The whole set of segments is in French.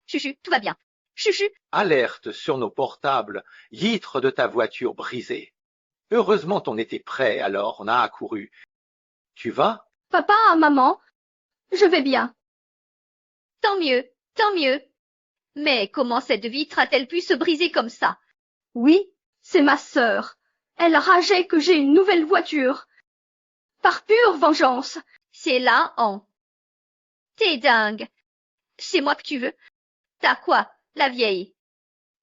Chuchu, tout va bien. Chuchu, Alerte sur nos portables, vitre de ta voiture brisée. Heureusement on était prêt, alors on a accouru. Tu vas? Papa, maman, je vais bien. tant mieux, tant mieux. Mais comment cette vitre a-t-elle pu se briser comme ça? Oui, c'est ma sœur. Elle rageait que j'ai une nouvelle voiture. Par pure vengeance. C'est là, en. T'es dingue. C'est moi que tu veux. T'as quoi, la vieille?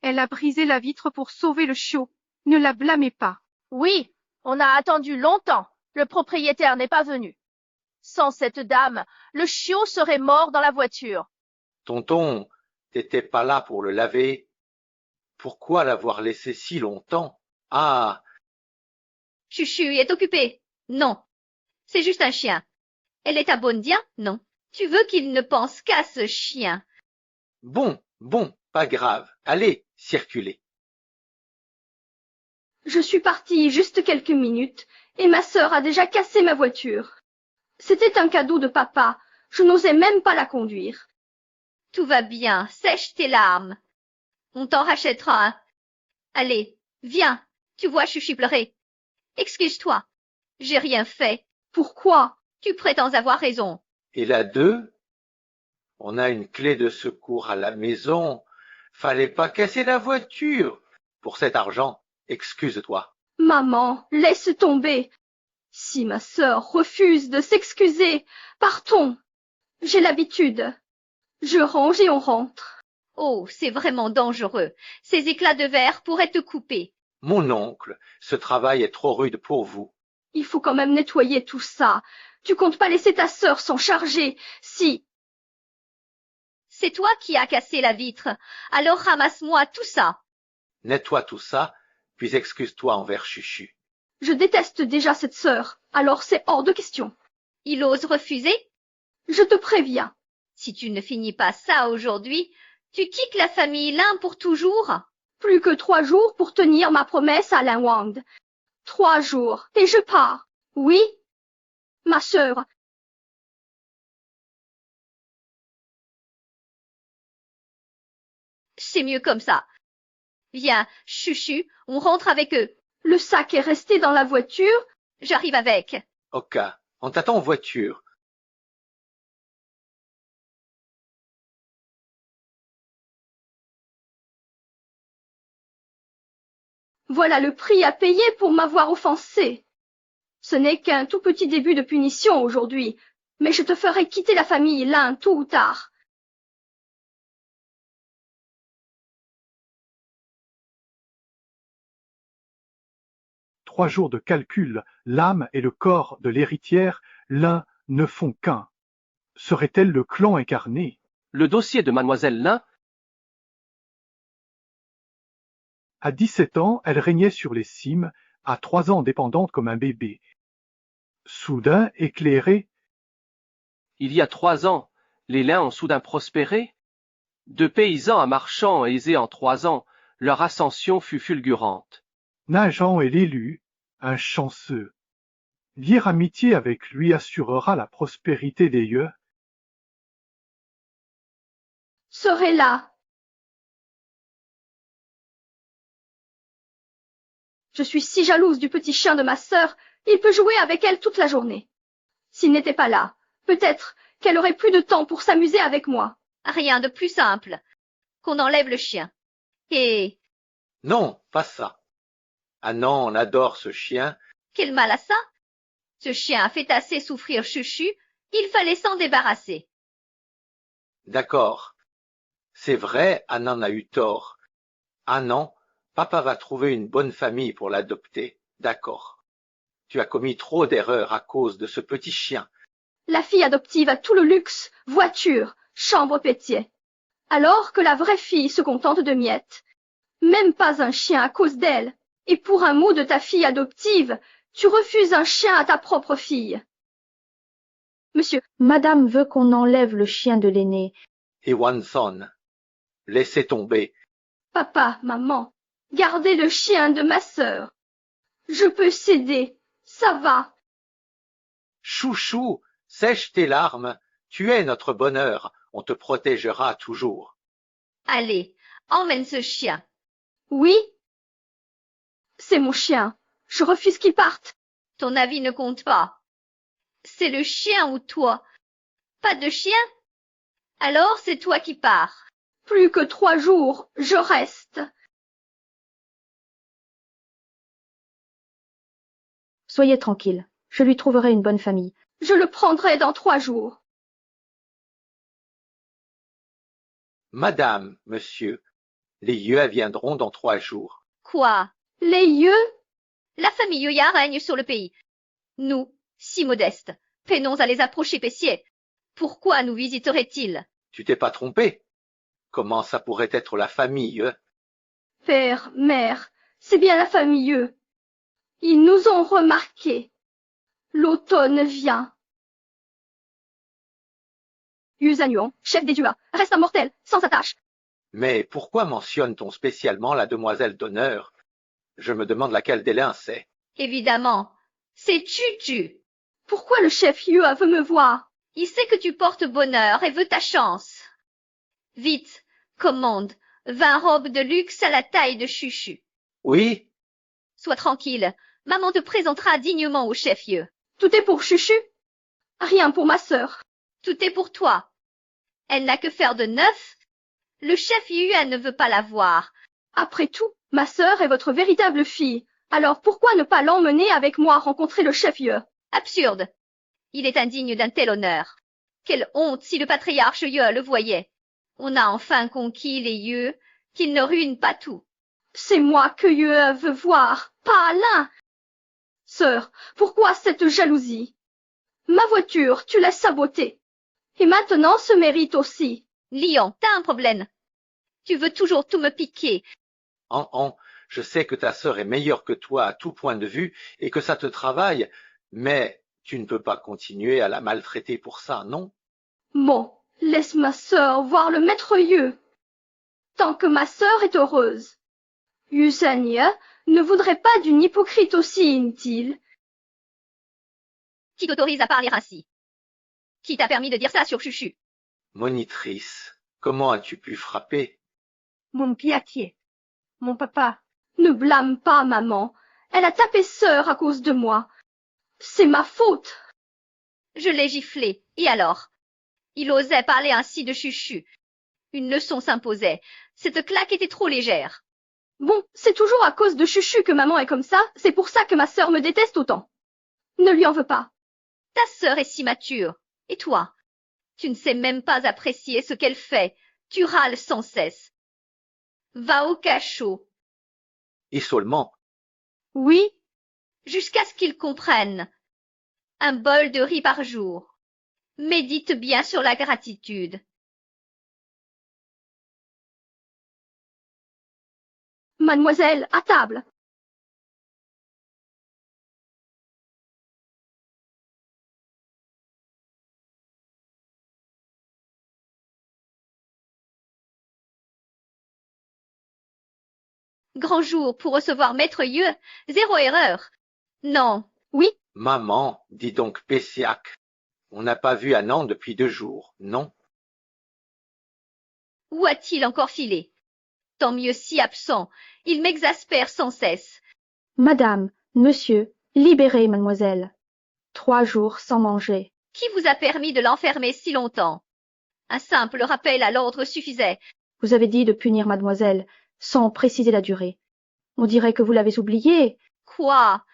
Elle a brisé la vitre pour sauver le chiot. Ne la blâmez pas. Oui, on a attendu longtemps. Le propriétaire n'est pas venu. Sans cette dame, le chiot serait mort dans la voiture. Tonton, t'étais pas là pour le laver. Pourquoi l'avoir laissé si longtemps? Ah, Chuchu est occupée. Non. C'est juste un chien. Elle est abondien? Non. Tu veux qu'il ne pense qu'à ce chien. bon, pas grave. Allez, circulez. Je suis partie juste quelques minutes et ma sœur a déjà cassé ma voiture. C'était un cadeau de papa. Je n'osais même pas la conduire. Tout va bien. Sèche tes larmes. On t'en rachètera un. Allez, viens. Tu vois Chuchu pleurer. Excuse-toi. J'ai rien fait. Pourquoi? Tu prétends avoir raison. Et la deux? On a une clé de secours à la maison. Fallait pas casser la voiture. Pour cet argent, excuse-toi. Maman, laisse tomber. Si ma sœur refuse de s'excuser, partons. J'ai l'habitude. Je range et on rentre. Oh, c'est vraiment dangereux. Ces éclats de verre pourraient te couper. Mon oncle, ce travail est trop rude pour vous. Il faut quand même nettoyer tout ça. Tu comptes pas laisser ta sœur s'en charger, si... C'est toi qui as cassé la vitre. Alors ramasse-moi tout ça. Nettoie tout ça, puis excuse-toi envers Chuchu. Je déteste déjà cette sœur, alors c'est hors de question. Il ose refuser? Je te préviens. Si tu ne finis pas ça aujourd'hui, tu quittes la famille Lin pour toujours. Plus que 3 jours pour tenir ma promesse à Lin Wang. 3 jours, et je pars. Oui, ma sœur. C'est mieux comme ça. Viens, Chuchu, on rentre avec eux. Le sac est resté dans la voiture. J'arrive avec. Ok, on t'attend en voiture. Voilà le prix à payer pour m'avoir offensé. Ce n'est qu'un tout petit début de punition aujourd'hui, mais je te ferai quitter la famille Lin tôt ou tard. Trois jours de calcul, l'âme et le corps de l'héritière, l'un ne font qu'un. Serait-elle le clan incarné? Le dossier de mademoiselle Lin. À 17 ans, elle régnait sur les cimes, à 3 ans dépendante comme un bébé. Soudain, éclairée, Il y a 3 ans, les Lin ont soudain prospéré. De paysans à marchands aisés en 3 ans, leur ascension fut fulgurante. nageant et l'élu, un chanceux. Lier amitié avec lui assurera la prospérité des yeux. Serai là. Je suis si jalouse du petit chien de ma sœur, il peut jouer avec elle toute la journée. S'il n'était pas là, peut-être qu'elle aurait plus de temps pour s'amuser avec moi. Rien de plus simple. Qu'on enlève le chien. Et Non, pas ça. Ah non, on adore ce chien. quel mal à ça? Ce chien a fait assez souffrir Chuchu, il fallait s'en débarrasser. D'accord. C'est vrai, Annan a eu tort. Ah non, papa va trouver une bonne famille pour l'adopter. D'accord. Tu as commis trop d'erreurs à cause de ce petit chien. La fille adoptive a tout le luxe, voiture, chambre pétier. Alors que la vraie fille se contente de miettes. Même pas un chien à cause d'elle. Et pour un mot de ta fille adoptive, tu refuses un chien à ta propre fille. Monsieur, Madame veut qu'on enlève le chien de l'aîné. Et Wanson, laissez tomber. papa, maman, gardez le chien de ma sœur. Je peux céder, ça va. Chouchou, sèche tes larmes. Tu es notre bonheur. On te protégera toujours. Allez, emmène ce chien. Oui? C'est mon chien. Je refuse qu'il parte. Ton avis ne compte pas. C'est le chien ou toi? Pas de chien? Alors c'est toi qui pars. Plus que 3 jours, je reste. Soyez tranquille, je lui trouverai une bonne famille. Je le prendrai dans 3 jours. Madame, monsieur, les yeux viendront dans 3 jours. Quoi? Les yeux? La famille Yoya règne sur le pays. Nous, si modestes, peinons à les approcher pessiers. Pourquoi nous visiteraient-ils? Tu t'es pas trompé? Comment ça pourrait être la famille? Père, mère, c'est bien la famille. Ils nous ont remarqués. L'automne vient. Yuzanuan, chef des Dua, reste un mortel, sans attache. Mais pourquoi mentionne-t-on spécialement la demoiselle d'honneur? Je me demande laquelle des lins c'est. Évidemment, c'est Chuchu. Pourquoi le chef Yua veut me voir? Il sait que tu portes bonheur et veut ta chance. Vite, commande 20 robes de luxe à la taille de Chuchu. Oui? Sois tranquille, maman te présentera dignement au chef Yeu. Tout est pour Chuchu? Rien pour ma sœur. Tout est pour toi. Elle n'a que faire de neuf. Le chef Yua ne veut pas la voir. Après tout, ma sœur est votre véritable fille. Alors pourquoi ne pas l'emmener avec moi rencontrer le chef Yeu? Absurde. Il est indigne d'un tel honneur. Quelle honte si le patriarche Yeu le voyait. On a enfin conquis les Yeux, qu'il ne ruine pas tout. C'est moi que Yeu veut voir, pas Alain. Sœur, pourquoi cette jalousie? Ma voiture, tu l'as sabotée. Et maintenant ce mérite aussi. Lion, t'as un problème. Tu veux toujours tout me piquer. Je sais que ta sœur est meilleure que toi à tout point de vue et que ça te travaille, mais tu ne peux pas continuer à la maltraiter pour ça, non? Bon, laisse ma sœur voir le maître Yeu. Tant que ma sœur est heureuse. Yusania ne voudrait pas d'une hypocrite aussi inutile. Qui t'autorise à parler ainsi? Qui t'a permis de dire ça sur Chuchu? Monitrice, comment as-tu pu frapper? Mon piatier. Mon papa. Ne blâme pas maman. Elle a tapé sœur à cause de moi. C'est ma faute. Je l'ai giflé. Et alors? Il osait parler ainsi de Chuchu. Une leçon s'imposait. Cette claque était trop légère. Bon, c'est toujours à cause de Chuchu que maman est comme ça. C'est pour ça que ma sœur me déteste autant. Ne lui en veux pas. Ta sœur est si mature. Et toi? Tu ne sais même pas apprécier ce qu'elle fait. Tu râles sans cesse. Va au cachot. Isolement. Oui? Jusqu'à ce qu'ils comprennent. Un bol de riz par jour. Médite bien sur la gratitude. Mademoiselle, à table. Grand jour pour recevoir maître Yeu. 0 erreur. Non. Oui? Maman, dis donc Pessiac. On n'a pas vu Anand depuis 2 jours, non? Où a-t-il encore filé? Tant mieux si absent. Il m'exaspère sans cesse. Madame, monsieur, libérez mademoiselle. 3 jours sans manger. Qui vous a permis de l'enfermer si longtemps? Un simple rappel à l'ordre suffisait. Vous avez dit de punir mademoiselle, sans préciser la durée. On dirait que vous l'avez oublié. Quoi?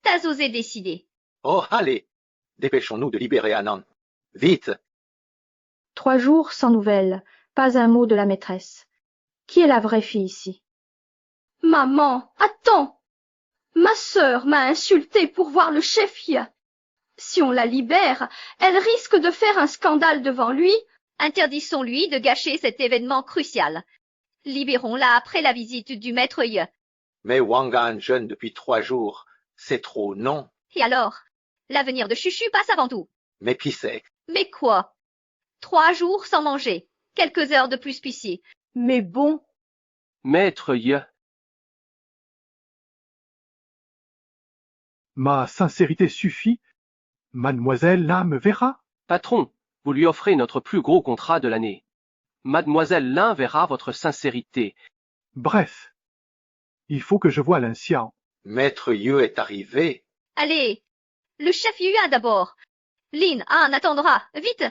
T'as osé décider. Oh, allez! Dépêchons-nous de libérer Anand. Vite! 3 jours sans nouvelles, pas un mot de la maîtresse. Qui est la vraie fille ici? Maman, attends. Ma sœur m'a insultée pour voir le chef Yeu. Si on la libère, elle risque de faire un scandale devant lui. Interdisons-lui de gâcher cet événement crucial. Libérons-la après la visite du maître Yeu. Mais Wangan jeûne depuis 3 jours. C'est trop, non? Et alors? L'avenir de Chuchu passe avant tout. Mais qui sait? Mais quoi? 3 jours sans manger. Quelques heures de plus pitié. Mais bon. Maître Yeu, Ma sincérité suffit. Mademoiselle là me verra. patron, vous lui offrez notre plus gros contrat de l'année. Mademoiselle Lin verra votre sincérité. Bref, il faut que je voie l'ancien. Maître Yeux est arrivé. Allez, le chef Yuan d'abord. Lin, Anne attendra. Vite!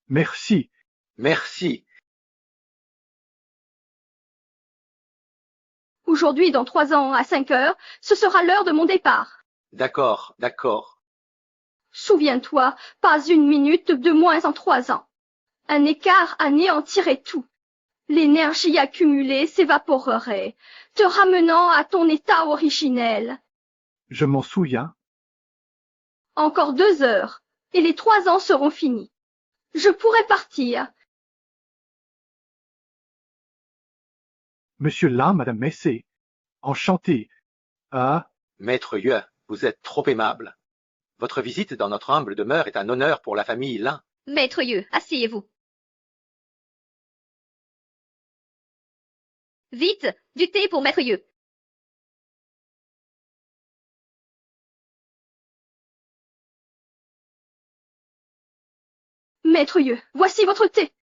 Merci. Merci. Aujourd'hui, dans 3 ans, à 5 heures, ce sera l'heure de mon départ. D'accord, d'accord. Souviens-toi, pas une minute de moins en 3 ans. Un écart anéantirait tout. L'énergie accumulée s'évaporerait, te ramenant à ton état originel. Je m'en souviens. Encore 2 heures, et les 3 ans seront finis. Je pourrai partir. Monsieur Lin, Madame Messé. Enchanté. Ah, Maître Yeux, vous êtes trop aimable. Votre visite dans notre humble demeure est un honneur pour la famille Lin. Maître Yeux, asseyez-vous. Vite, du thé pour Maître Yeux. Maître Yeux, voici votre thé.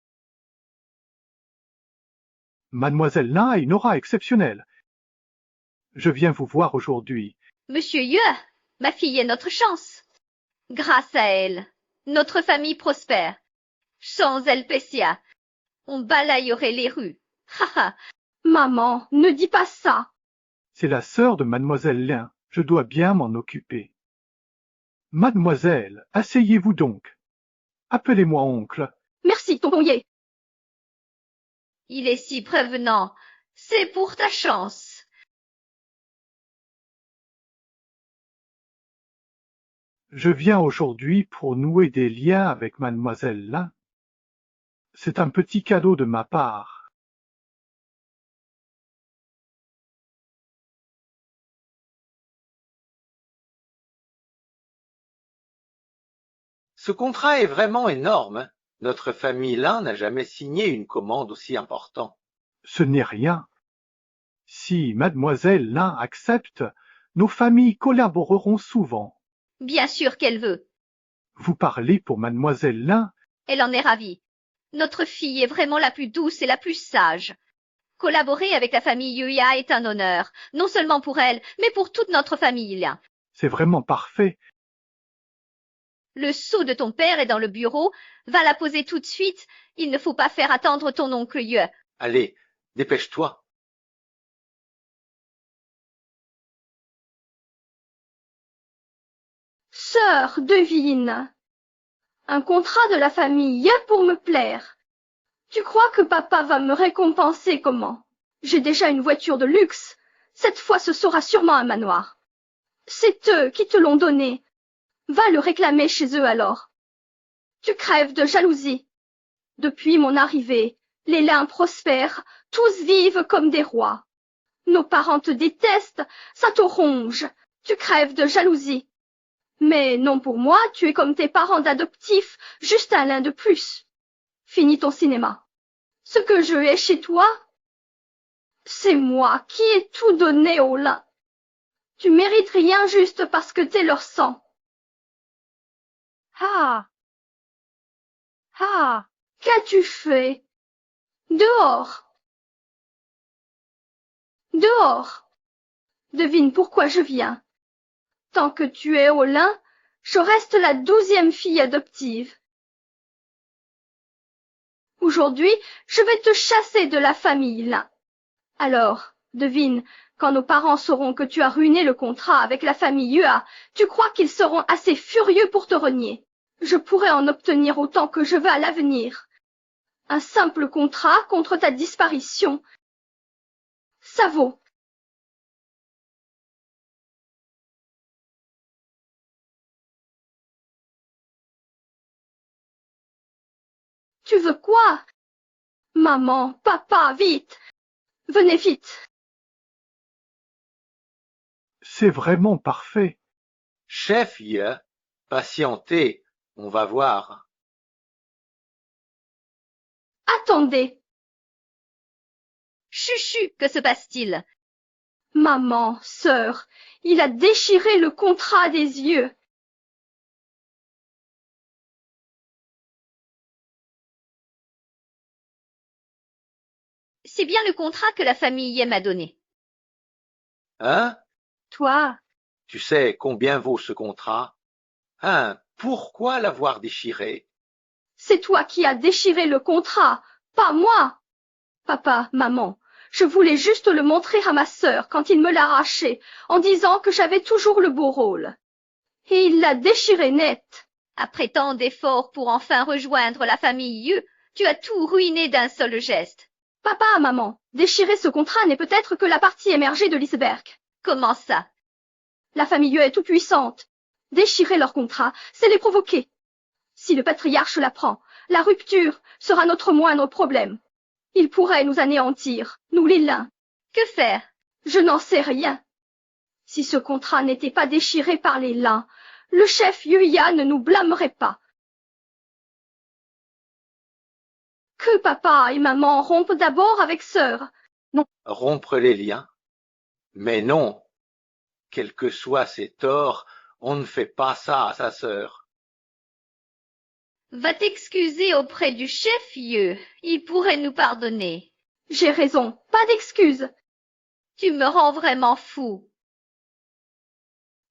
Mademoiselle Lin a une aura exceptionnelle. Je viens vous voir aujourd'hui. Monsieur Yeux, ma fille est notre chance. Grâce à elle, notre famille prospère. Sans Elpecia, on balayerait les rues. Ha ha. Maman, ne dis pas ça. C'est la sœur de Mademoiselle Lin. Je dois bien m'en occuper. Mademoiselle, asseyez-vous donc. Appelez-moi oncle. Merci, tonton Yé. Il est si prévenant. C'est pour ta chance. Je viens aujourd'hui pour nouer des liens avec Mademoiselle Lin. C'est un petit cadeau de ma part. Ce contrat est vraiment énorme. Notre famille Lin n'a jamais signé une commande aussi importante. Ce n'est rien. Si Mademoiselle Lin accepte, nos familles collaboreront souvent. Bien sûr qu'elle veut. Vous parlez pour Mademoiselle Lin. Elle en est ravie. Notre fille est vraiment la plus douce et la plus sage. Collaborer avec la famille Yuya est un honneur, non seulement pour elle, mais pour toute notre famille. C'est vraiment parfait. Le sceau de ton père est dans le bureau. Va la poser tout de suite. Il ne faut pas faire attendre ton oncle Yue. Allez, dépêche-toi. Sœur, devine. Un contrat de la famille Yé pour me plaire. Tu crois que papa va me récompenser comment? J'ai déjà une voiture de luxe. Cette fois ce sera sûrement un manoir. C'est eux qui te l'ont donné. Va le réclamer chez eux alors. Tu crèves de jalousie. Depuis mon arrivée, les Lin prospèrent, tous vivent comme des rois. Nos parents te détestent, ça te ronge. Tu crèves de jalousie. Mais non pour moi, tu es comme tes parents d'adoptifs, juste un Lin de plus. Finis ton cinéma. Ce que je hais chez toi, c'est moi qui ai tout donné aux Lin. Tu mérites rien juste parce que t'es leur sang. Ah! Ah! Qu'as-tu fait? Dehors. Dehors. Devine pourquoi je viens. Tant que tu es au Lin, je reste la 12e fille adoptive. Aujourd'hui, je vais te chasser de la famille Lin. Alors, devine, quand nos parents sauront que tu as ruiné le contrat avec la famille Yua, tu crois qu'ils seront assez furieux pour te renier? Je pourrais en obtenir autant que je veux à l'avenir. Un simple contrat contre ta disparition. Ça vaut. Tu veux quoi? Maman, papa, vite! Venez vite! C'est vraiment parfait. Chef Yeux, patientez, on va voir. Attendez! Chuchu, que se passe-t-il? Maman, sœur, il a déchiré le contrat des yeux. C'est bien le contrat que la famille m'a donné. Hein? Toi, Tu sais combien vaut ce contrat? Hein? Pourquoi l'avoir déchiré? c'est toi qui as déchiré le contrat, pas moi. Papa, maman, je voulais juste le montrer à ma sœur quand il me l'a arraché, en disant que j'avais toujours le beau rôle. Et il l'a déchiré net. Après tant d'efforts pour enfin rejoindre la famille Yu, tu as tout ruiné d'un seul geste. Papa, maman, déchirer ce contrat n'est peut-être que la partie émergée de l'iceberg. Comment ça? La famille Yu est toute puissante. Déchirer leur contrat, c'est les provoquer. Si le patriarche l'apprend, la rupture sera notre moindre problème. Il pourrait nous anéantir, nous les lins. Que faire? Je n'en sais rien. Si ce contrat n'était pas déchiré par les lins, le chef Yuya ne nous blâmerait pas. Que papa et maman rompent d'abord avec sœur. Rompre les liens? Mais non, quels que soient ses torts, on ne fait pas ça à sa sœur. Va t'excuser auprès du chef Yu. Il pourrait nous pardonner. J'ai raison, pas d'excuses. Tu me rends vraiment fou.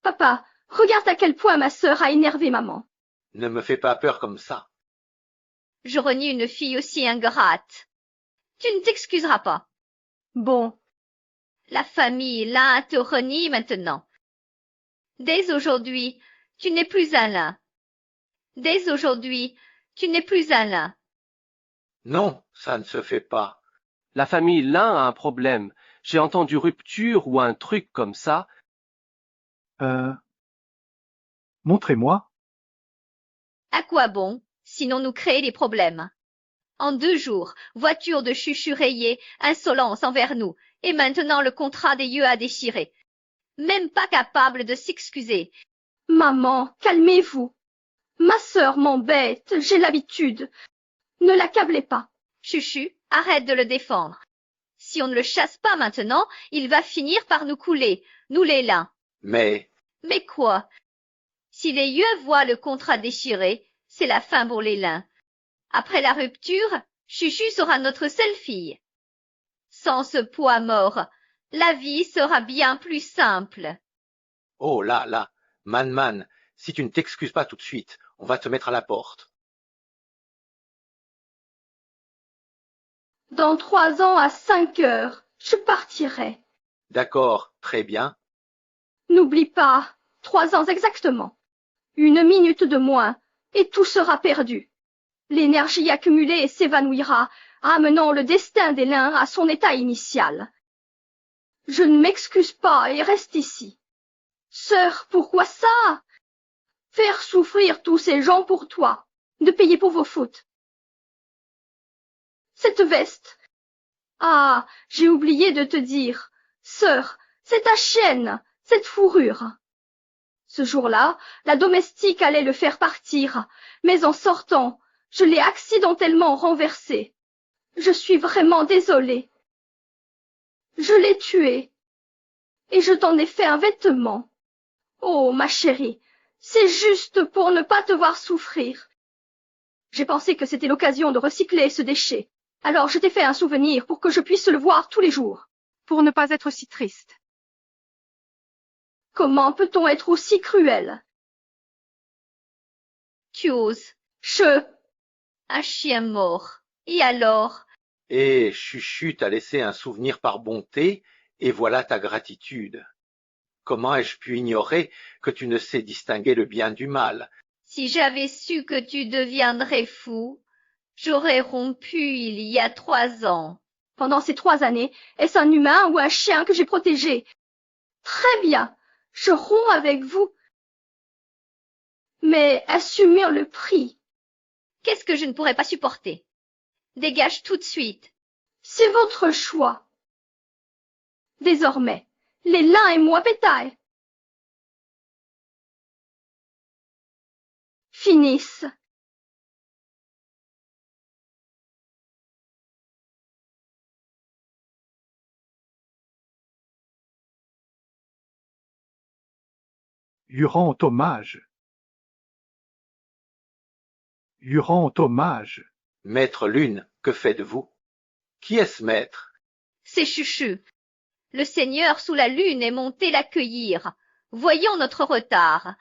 Papa, regarde à quel point ma sœur a énervé maman. Ne me fais pas peur comme ça. Je renie une fille aussi ingrate. Tu ne t'excuseras pas. Bon, La famille Lin te renie maintenant. Dès aujourd'hui, tu n'es plus un Lin. Dès aujourd'hui, tu n'es plus un Lin. Non, ça ne se fait pas. La famille Lin a un problème. J'ai entendu rupture ou un truc comme ça. Montrez-moi. À quoi bon, sinon nous créer des problèmes? En 2 jours, voiture de Chuchu rayée, insolence envers nous, et maintenant le contrat des yeux à déchirer. Même pas capable de s'excuser. Maman, calmez-vous. Ma sœur m'embête, j'ai l'habitude. Ne l'accablez pas. Chuchu, arrête de le défendre. Si on ne le chasse pas maintenant, il va finir par nous couler, nous les lins. Mais Mais quoi? Si les yeux voient le contrat déchiré, c'est la fin pour les lins. Après la rupture, Chuchu sera notre seule fille. Sans ce poids mort, la vie sera bien plus simple. oh là, Man, si tu ne t'excuses pas tout de suite, on va te mettre à la porte. Dans 3 ans à 5 heures, je partirai. D'accord, très bien. N'oublie pas, 3 ans exactement. 1 minute de moins, et tout sera perdu. L'énergie accumulée s'évanouira, amenant le destin des lins à son état initial. Je ne m'excuse pas et reste ici. Sœur, pourquoi ça? Faire souffrir tous ces gens pour toi, de payer pour vos fautes. Cette veste. Ah, j'ai oublié de te dire. Sœur, c'est ta chienne, cette fourrure. Ce jour-là, la domestique allait le faire partir, mais en sortant, je l'ai accidentellement renversé. Je suis vraiment désolée. Je l'ai tué. Et je t'en ai fait un vêtement. Oh, ma chérie, c'est juste pour ne pas te voir souffrir. J'ai pensé que c'était l'occasion de recycler ce déchet. Alors je t'ai fait un souvenir pour que je puisse le voir tous les jours. pour ne pas être si triste. Comment peut-on être aussi cruel? Tu oses. Un chien mort. Et alors? Et Chuchu t'a laissé un souvenir par bonté, et voilà ta gratitude. Comment ai-je pu ignorer que tu ne sais distinguer le bien du mal? Si j'avais su que tu deviendrais fou, j'aurais rompu il y a 3 ans. Pendant ces 3 années, est-ce un humain ou un chien que j'ai protégé? Très bien, je romps avec vous. Mais assumez le prix. Qu'est-ce que je ne pourrais pas supporter? Dégage tout de suite. C'est votre choix. Désormais, les lins et moi bétail finissent. Lui rend hommage. Lui rend hommage. Maître Lune, que faites-vous? Qui est-ce, maître? C'est Chuchu. Le seigneur sous la lune est monté l'accueillir. Voyons notre retard.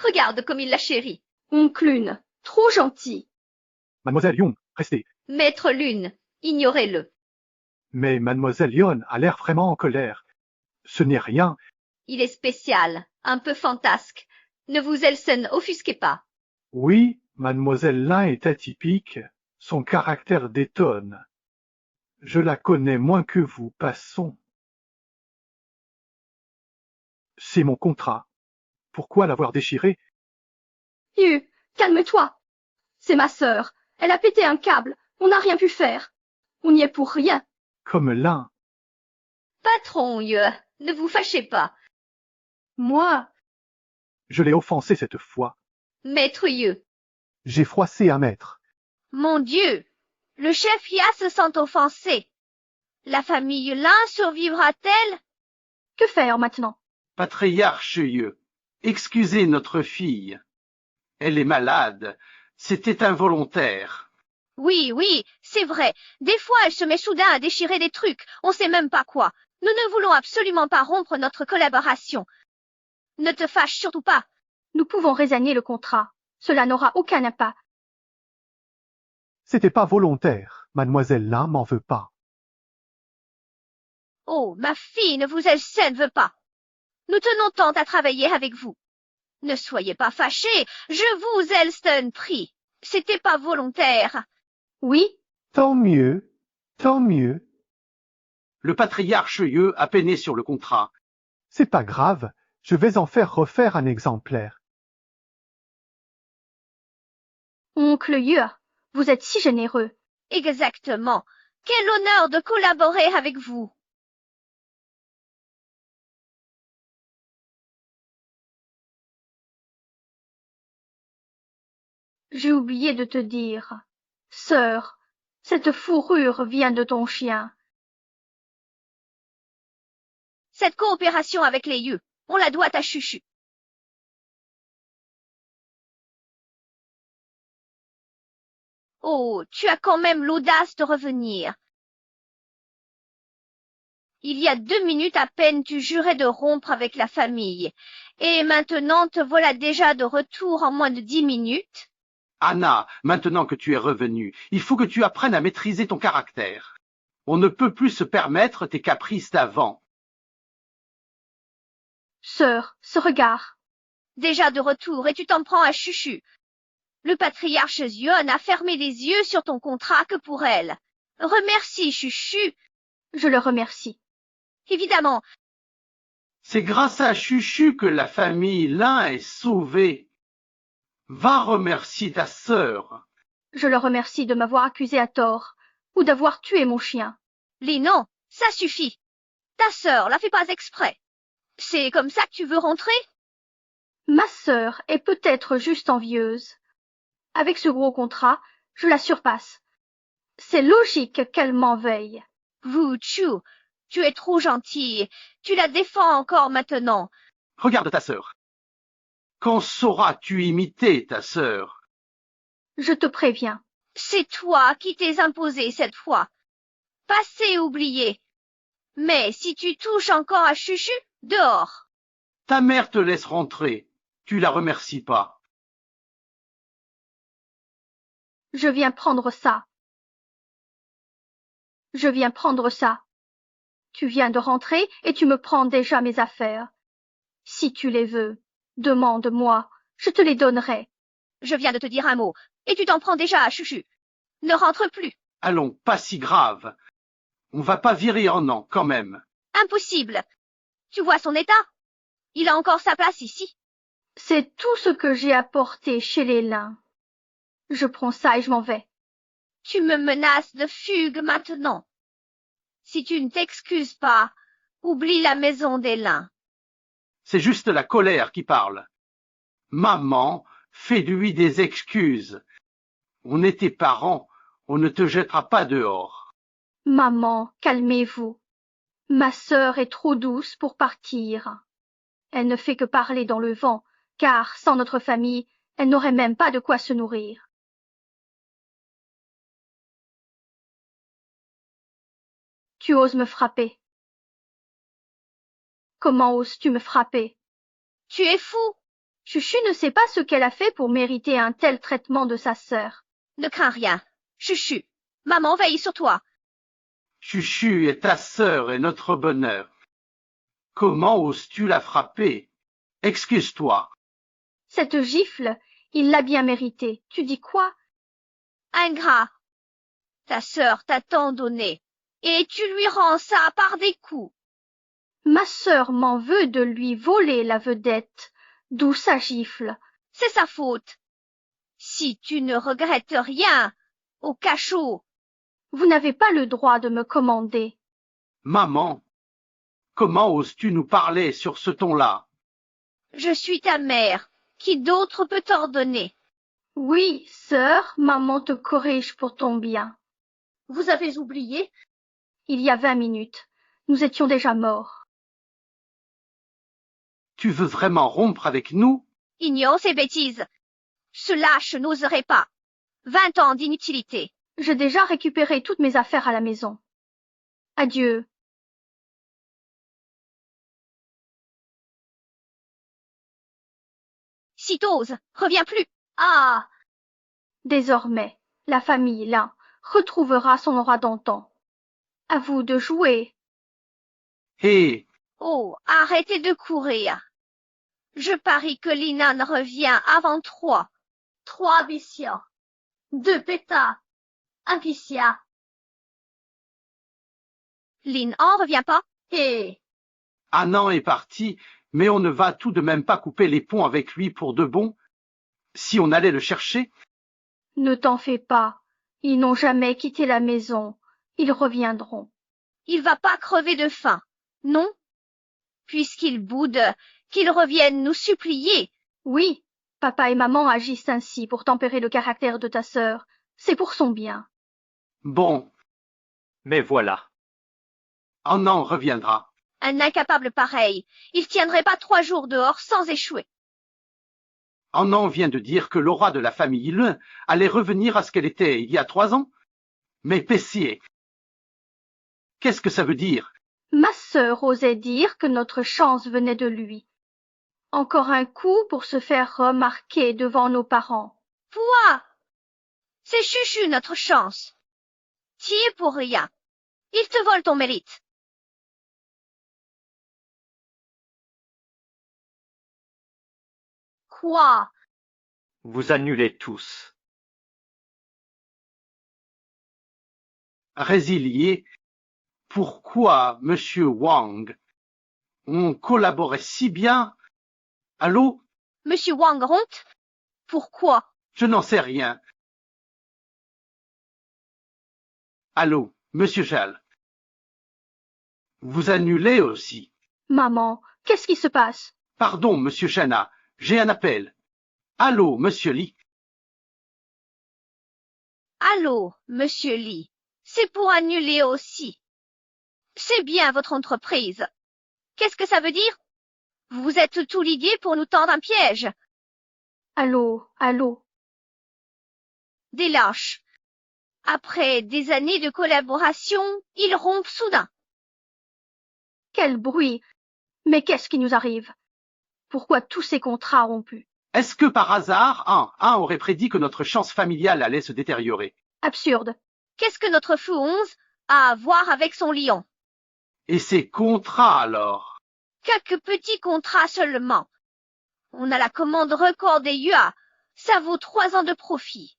Regarde comme il la chérit. Oncle Lune, trop gentil. Mademoiselle Yon, restez. Maître Lune, ignorez-le. Mais Mademoiselle Yon a l'air vraiment en colère. Ce n'est rien. Il est spécial, un peu fantasque. Ne vous offusquez pas. Oui, Mademoiselle Lin est atypique. Son caractère détonne. Je la connais moins que vous, passons. C'est mon contrat. Pourquoi l'avoir déchiré? Yu, calme-toi. C'est ma sœur. Elle a pété un câble. On n'a rien pu faire. On n'y est pour rien. Comme Lin. Patron, Yu, ne vous fâchez pas. Moi, Je l'ai offensé cette fois. Maître Yu. J'ai froissé un maître. Mon Dieu, le chef Ya se sent offensé. La famille Lin survivra-t-elle? Que faire maintenant? Patriarche Yeux, excusez notre fille. Elle est malade. C'était involontaire. Oui, oui, c'est vrai. Des fois, elle se met soudain à déchirer des trucs. On sait même pas quoi. Nous ne voulons absolument pas rompre notre collaboration. Ne te fâche surtout pas. Nous pouvons résigner le contrat. Cela n'aura aucun impact. C'était pas volontaire. Mademoiselle Lin m'en veut pas. Oh, ma fille ne vous veut pas. Nous tenons tant à travailler avec vous. Ne soyez pas fâchés. Je vous prie. C'était pas volontaire. Oui, Tant mieux. Tant mieux. Le patriarche Yeux a peiné sur le contrat. C'est pas grave. Je vais en faire refaire un exemplaire. oncle Yu, vous êtes si généreux. Exactement. Quel honneur de collaborer avec vous. J'ai oublié de te dire. Sœur, cette fourrure vient de ton chien. Cette coopération avec les Yu, on la doit à Chuchu. Oh, tu as quand même l'audace de revenir. Il y a 2 minutes à peine tu jurais de rompre avec la famille. Et maintenant te voilà déjà de retour en moins de 10 minutes. Anna, maintenant que tu es revenue, il faut que tu apprennes à maîtriser ton caractère. On ne peut plus se permettre tes caprices d'avant. Sœur, ce regard. Déjà de retour et tu t'en prends à Chuchu. Le patriarche Zion a fermé les yeux sur ton contrat que pour elle. Remercie Chuchu. Je le remercie. Évidemment, C'est grâce à Chuchu que la famille Lin est sauvée. Va remercier ta sœur. Je le remercie de m'avoir accusé à tort, ou d'avoir tué mon chien. Lee, non, ça suffit. Ta sœur la fait pas exprès. C'est comme ça que tu veux rentrer? Ma sœur est peut-être juste envieuse. Avec ce gros contrat, je la surpasse. C'est logique qu'elle m'en veuille. Wu Chu, tu es trop gentille. Tu la défends encore maintenant. Regarde ta sœur. Quand sauras-tu imiter ta sœur? Je te préviens. C'est toi qui t'es imposé cette fois. Passé oublié. Mais si tu touches encore à Chuchu, dehors. Ta mère te laisse rentrer. Tu la remercies pas. Je viens prendre ça. Je viens prendre ça. Tu viens de rentrer et tu me prends déjà mes affaires. Si tu les veux, demande-moi, je te les donnerai. Je viens de te dire un mot, et tu t'en prends déjà à Chuchu. Ne rentre plus. Allons, pas si grave. On va pas virer en an, quand même. Impossible. Tu vois son état? Il a encore sa place ici. C'est tout ce que j'ai apporté chez les Lin. Je prends ça et je m'en vais. Tu me menaces de fugue maintenant. Si tu ne t'excuses pas, oublie la maison des Lin. C'est juste la colère qui parle. Maman, fais-lui des excuses. On est tes parents, on ne te jettera pas dehors. Maman, calmez-vous. Ma sœur est trop douce pour partir. Elle ne fait que parler dans le vent, car sans notre famille, elle n'aurait même pas de quoi se nourrir. Tu oses me frapper. Comment oses-tu me frapper? Tu es fou. Chuchu ne sait pas ce qu'elle a fait pour mériter un tel traitement de sa sœur. Ne crains rien. Chuchu, maman veille sur toi. Chuchu est ta sœur et notre bonheur. Comment oses-tu la frapper? Excuse-toi. Cette gifle, il l'a bien méritée. Tu dis quoi? Ingrat. Ta sœur t'a tant donné, et tu lui rends ça par des coups. Ma sœur m'en veut de lui voler la vedette, d'où sa gifle. C'est sa faute. Si tu ne regrettes rien, au cachot. Vous n'avez pas le droit de me commander. Maman, comment oses-tu nous parler sur ce ton-là? Je suis ta mère. Qui d'autre peut t'ordonner? Oui, sœur, maman te corrige pour ton bien. Vous avez oublié? Il y a 20 minutes, nous étions déjà morts. Tu veux vraiment rompre avec nous? Ignore ces bêtises. Ce lâche n'oserait pas. 20 ans d'inutilité. J'ai déjà récupéré toutes mes affaires à la maison. Adieu. Si t'oses, reviens plus. Ah! Désormais, la famille Lin retrouvera son aura d'antan. À vous de jouer. Hé, Oh, arrêtez de courir. Je parie que Linan revient avant 3. 3 Bissia, 2 Pétas, 1 Pissia. Linan revient pas? Et Annan est parti, mais on ne va tout de même pas couper les ponts avec lui pour de bon. Si on allait le chercher, ne t'en fais pas. Ils n'ont jamais quitté la maison. Ils reviendront. Il va pas crever de faim, non? Puisqu'il boude, qu'il revienne nous supplier. Oui, papa et maman agissent ainsi pour tempérer le caractère de ta sœur. C'est pour son bien. bon, Mais voilà. Annan reviendra. Un incapable pareil, il tiendrait pas 3 jours dehors sans échouer. Annan vient de dire que l'aura de la famille Lin allait revenir à ce qu'elle était il y a 3 ans. Mais Pessier, qu'est-ce que ça veut dire? Ma sœur osait dire que notre chance venait de lui. Encore un coup pour se faire remarquer devant nos parents. Pouah! C'est Chuchu notre chance. T'y es pour rien. Il te vole ton mérite. Quoi? Vous annulez tous. Résilié, pourquoi, monsieur Wang? On collaborait si bien. Allô? Monsieur Wang honte? Pourquoi? Je n'en sais rien. Allô, monsieur Jal. Vous annulez aussi. Maman, qu'est-ce qui se passe? Pardon, monsieur Chana, j'ai un appel. Allô, monsieur Li. Allô, monsieur Li. C'est pour annuler aussi. C'est bien votre entreprise. Qu'est-ce que ça veut dire? Vous êtes tout liés pour nous tendre un piège. Allô, allô. Des lâches. Après des années de collaboration, ils rompent soudain. Quel bruit! Mais qu'est-ce qui nous arrive? Pourquoi tous ces contrats rompus? Est-ce que par hasard, un aurait prédit que notre chance familiale allait se détériorer? Absurde. Qu'est-ce que notre fou 11 a à voir avec son lion? Et ces contrats alors? Quelques petits contrats seulement. On a la commande record des Yua. Ça vaut 3 ans de profit.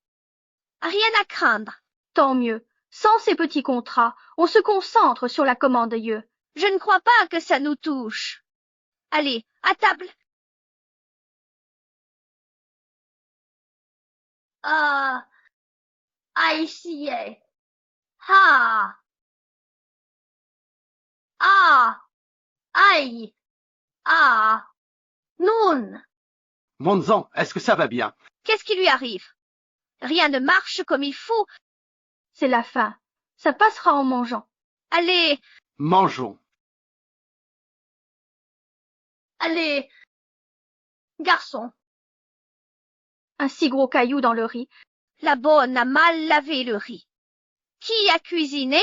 Rien à craindre. Tant mieux. Sans ces petits contrats, on se concentre sur la commande Yeux. Je ne crois pas que ça nous touche. Allez, à table. Ici. Ha. Ah. Aïe. Ah. Nun. Monzan, est-ce que ça va bien? Qu'est-ce qui lui arrive? Rien ne marche comme il faut. C'est la faim. Ça passera en mangeant. Allez, Mangeons. Allez, garçon. Un si gros caillou dans le riz. La bonne a mal lavé le riz. Qui a cuisiné?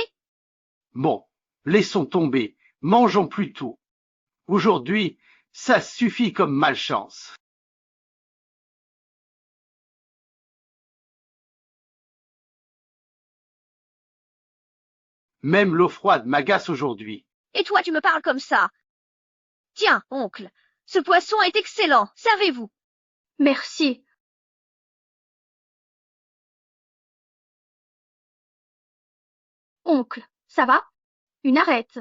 Bon, laissons tomber, mangeons plutôt. Aujourd'hui, ça suffit comme malchance. Même l'eau froide m'agace aujourd'hui. Et toi, tu me parles comme ça. Tiens, oncle, ce poisson est excellent. Servez-vous. Merci. Oncle, ça va? Une arrête.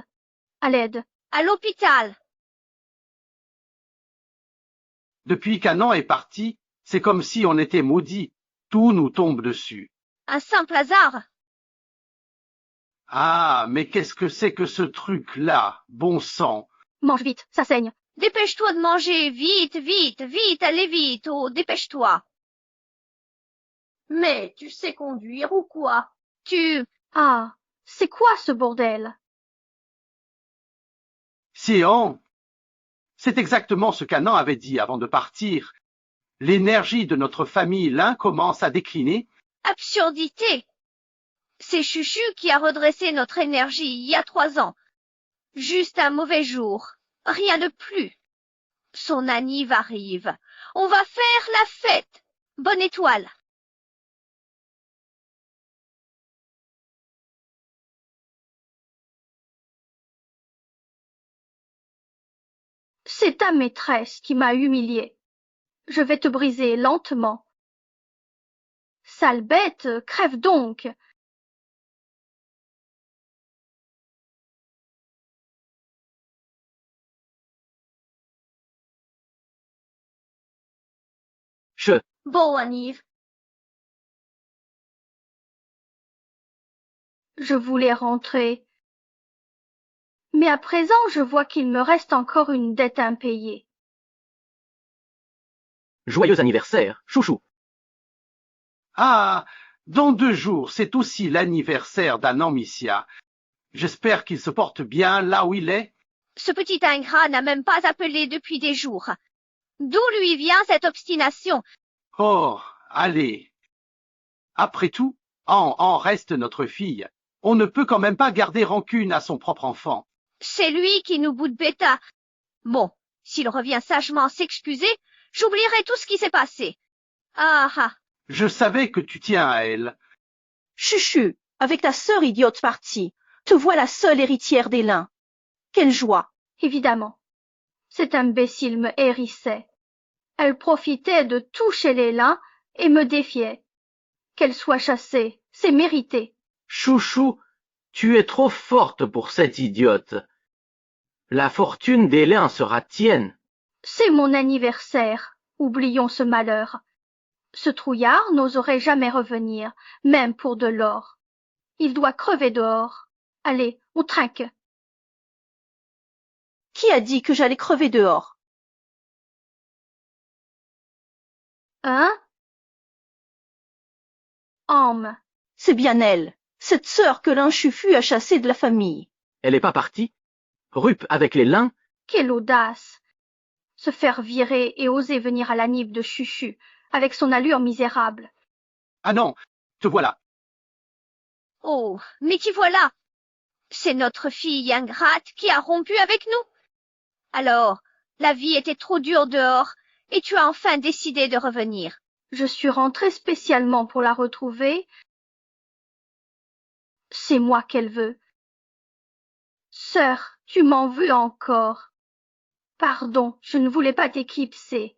À l'aide. À l'hôpital. Depuis qu'Anan est parti, c'est comme si on était maudit. Tout nous tombe dessus. Un simple hasard. Ah, mais qu'est-ce que c'est que ce truc-là, bon sang? Mange vite, ça saigne. Dépêche-toi de manger. Vite, vite, vite, allez vite. Oh, dépêche-toi. Mais tu sais conduire ou quoi? Ah, c'est quoi ce bordel? Sion, c'est exactement ce qu'Anan avait dit avant de partir. L'énergie de notre famille Lin commence à décliner. Absurdité. C'est Chuchu qui a redressé notre énergie il y a 3 ans. Juste un mauvais jour. Rien de plus. Son anniv arrive. On va faire la fête. Bonne étoile. C'est ta maîtresse qui m'a humiliée. Je vais te briser lentement. Sale bête, crève donc. Bon, Aniv. Je voulais rentrer. Mais à présent, je vois qu'il me reste encore une dette impayée. Joyeux anniversaire, chouchou. Ah, dans 2 jours, c'est aussi l'anniversaire d'Anan Missia. J'espère qu'il se porte bien là où il est. Ce petit ingrat n'a même pas appelé depuis des jours. D'où lui vient cette obstination? Oh, allez. Après tout, An reste notre fille. On ne peut quand même pas garder rancune à son propre enfant. C'est lui qui nous bout de bêta. Bon, s'il revient sagement s'excuser, j'oublierai tout ce qui s'est passé. Ah ah. Je savais que tu tiens à elle. Chuchu, avec ta sœur idiote partie, te voilà seule héritière des Lin. Quelle joie! Évidemment. Cet imbécile me hérissait. Elle profitait de tout chez les Lin et me défiait. Qu'elle soit chassée, c'est mérité. Chouchou, tu es trop forte pour cette idiote. La fortune des Lin sera tienne. C'est mon anniversaire. Oublions ce malheur. Ce trouillard n'oserait jamais revenir, même pour de l'or. Il doit crever dehors. Allez, on trinque. Qui a dit que j'allais crever dehors? Hein? Homme. C'est bien elle, cette sœur que l'Inchufu a chassée de la famille. Elle est pas partie? Rup avec les Lin? Quelle audace! Se faire virer et oser venir à la nib de Chuchu, avec son allure misérable. Ah non, te voilà. Oh, mais t'y voilà. C'est notre fille ingrate qui a rompu avec nous. Alors, la vie était trop dure dehors, et tu as enfin décidé de revenir. Je suis rentrée spécialement pour la retrouver. C'est moi qu'elle veut. Sœur, tu m'en veux encore. Pardon, je ne voulais pas t'éclipser.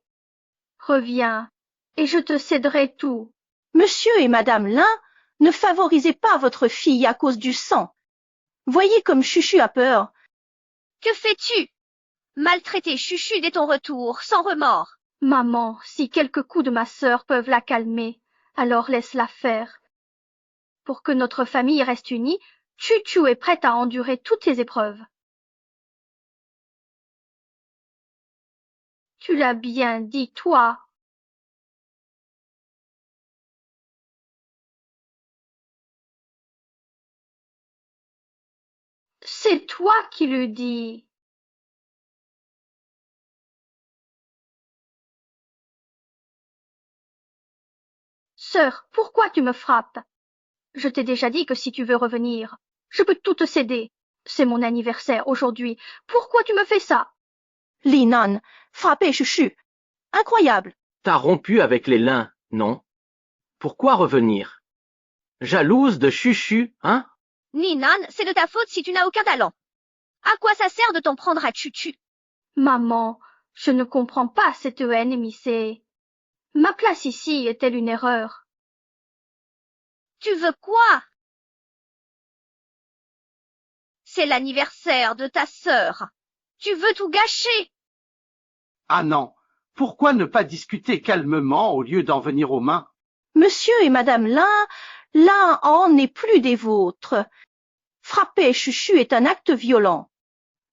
Reviens, et je te céderai tout. Monsieur et madame Lin, ne favorisez pas votre fille à cause du sang. Voyez comme Chuchu a peur. Que fais-tu? Maltraiter Chuchu dès ton retour, sans remords. Maman, si quelques coups de ma sœur peuvent la calmer, alors laisse-la faire. Pour que notre famille reste unie, Chuchu est prête à endurer toutes les épreuves. Tu l'as bien dit, toi. C'est toi qui le dis. Sœur, pourquoi tu me frappes? Je t'ai déjà dit que si tu veux revenir, je peux tout te céder. C'est mon anniversaire aujourd'hui. Pourquoi tu me fais ça? Li Nan, frapper Chuchu. Incroyable. T'as rompu avec les lins, non? Pourquoi revenir? Jalouse de Chuchu, hein? Ninan, c'est de ta faute si tu n'as aucun talent. À quoi ça sert de t'en prendre à Chuchu? Maman, je ne comprends pas cette haine émissée. Ma place ici est-elle une erreur? Tu veux quoi? C'est l'anniversaire de ta sœur. Tu veux tout gâcher? Ah non, pourquoi ne pas discuter calmement au lieu d'en venir aux mains? Monsieur et Madame l'un en n'est plus des vôtres. Frapper Chuchu est un acte violent.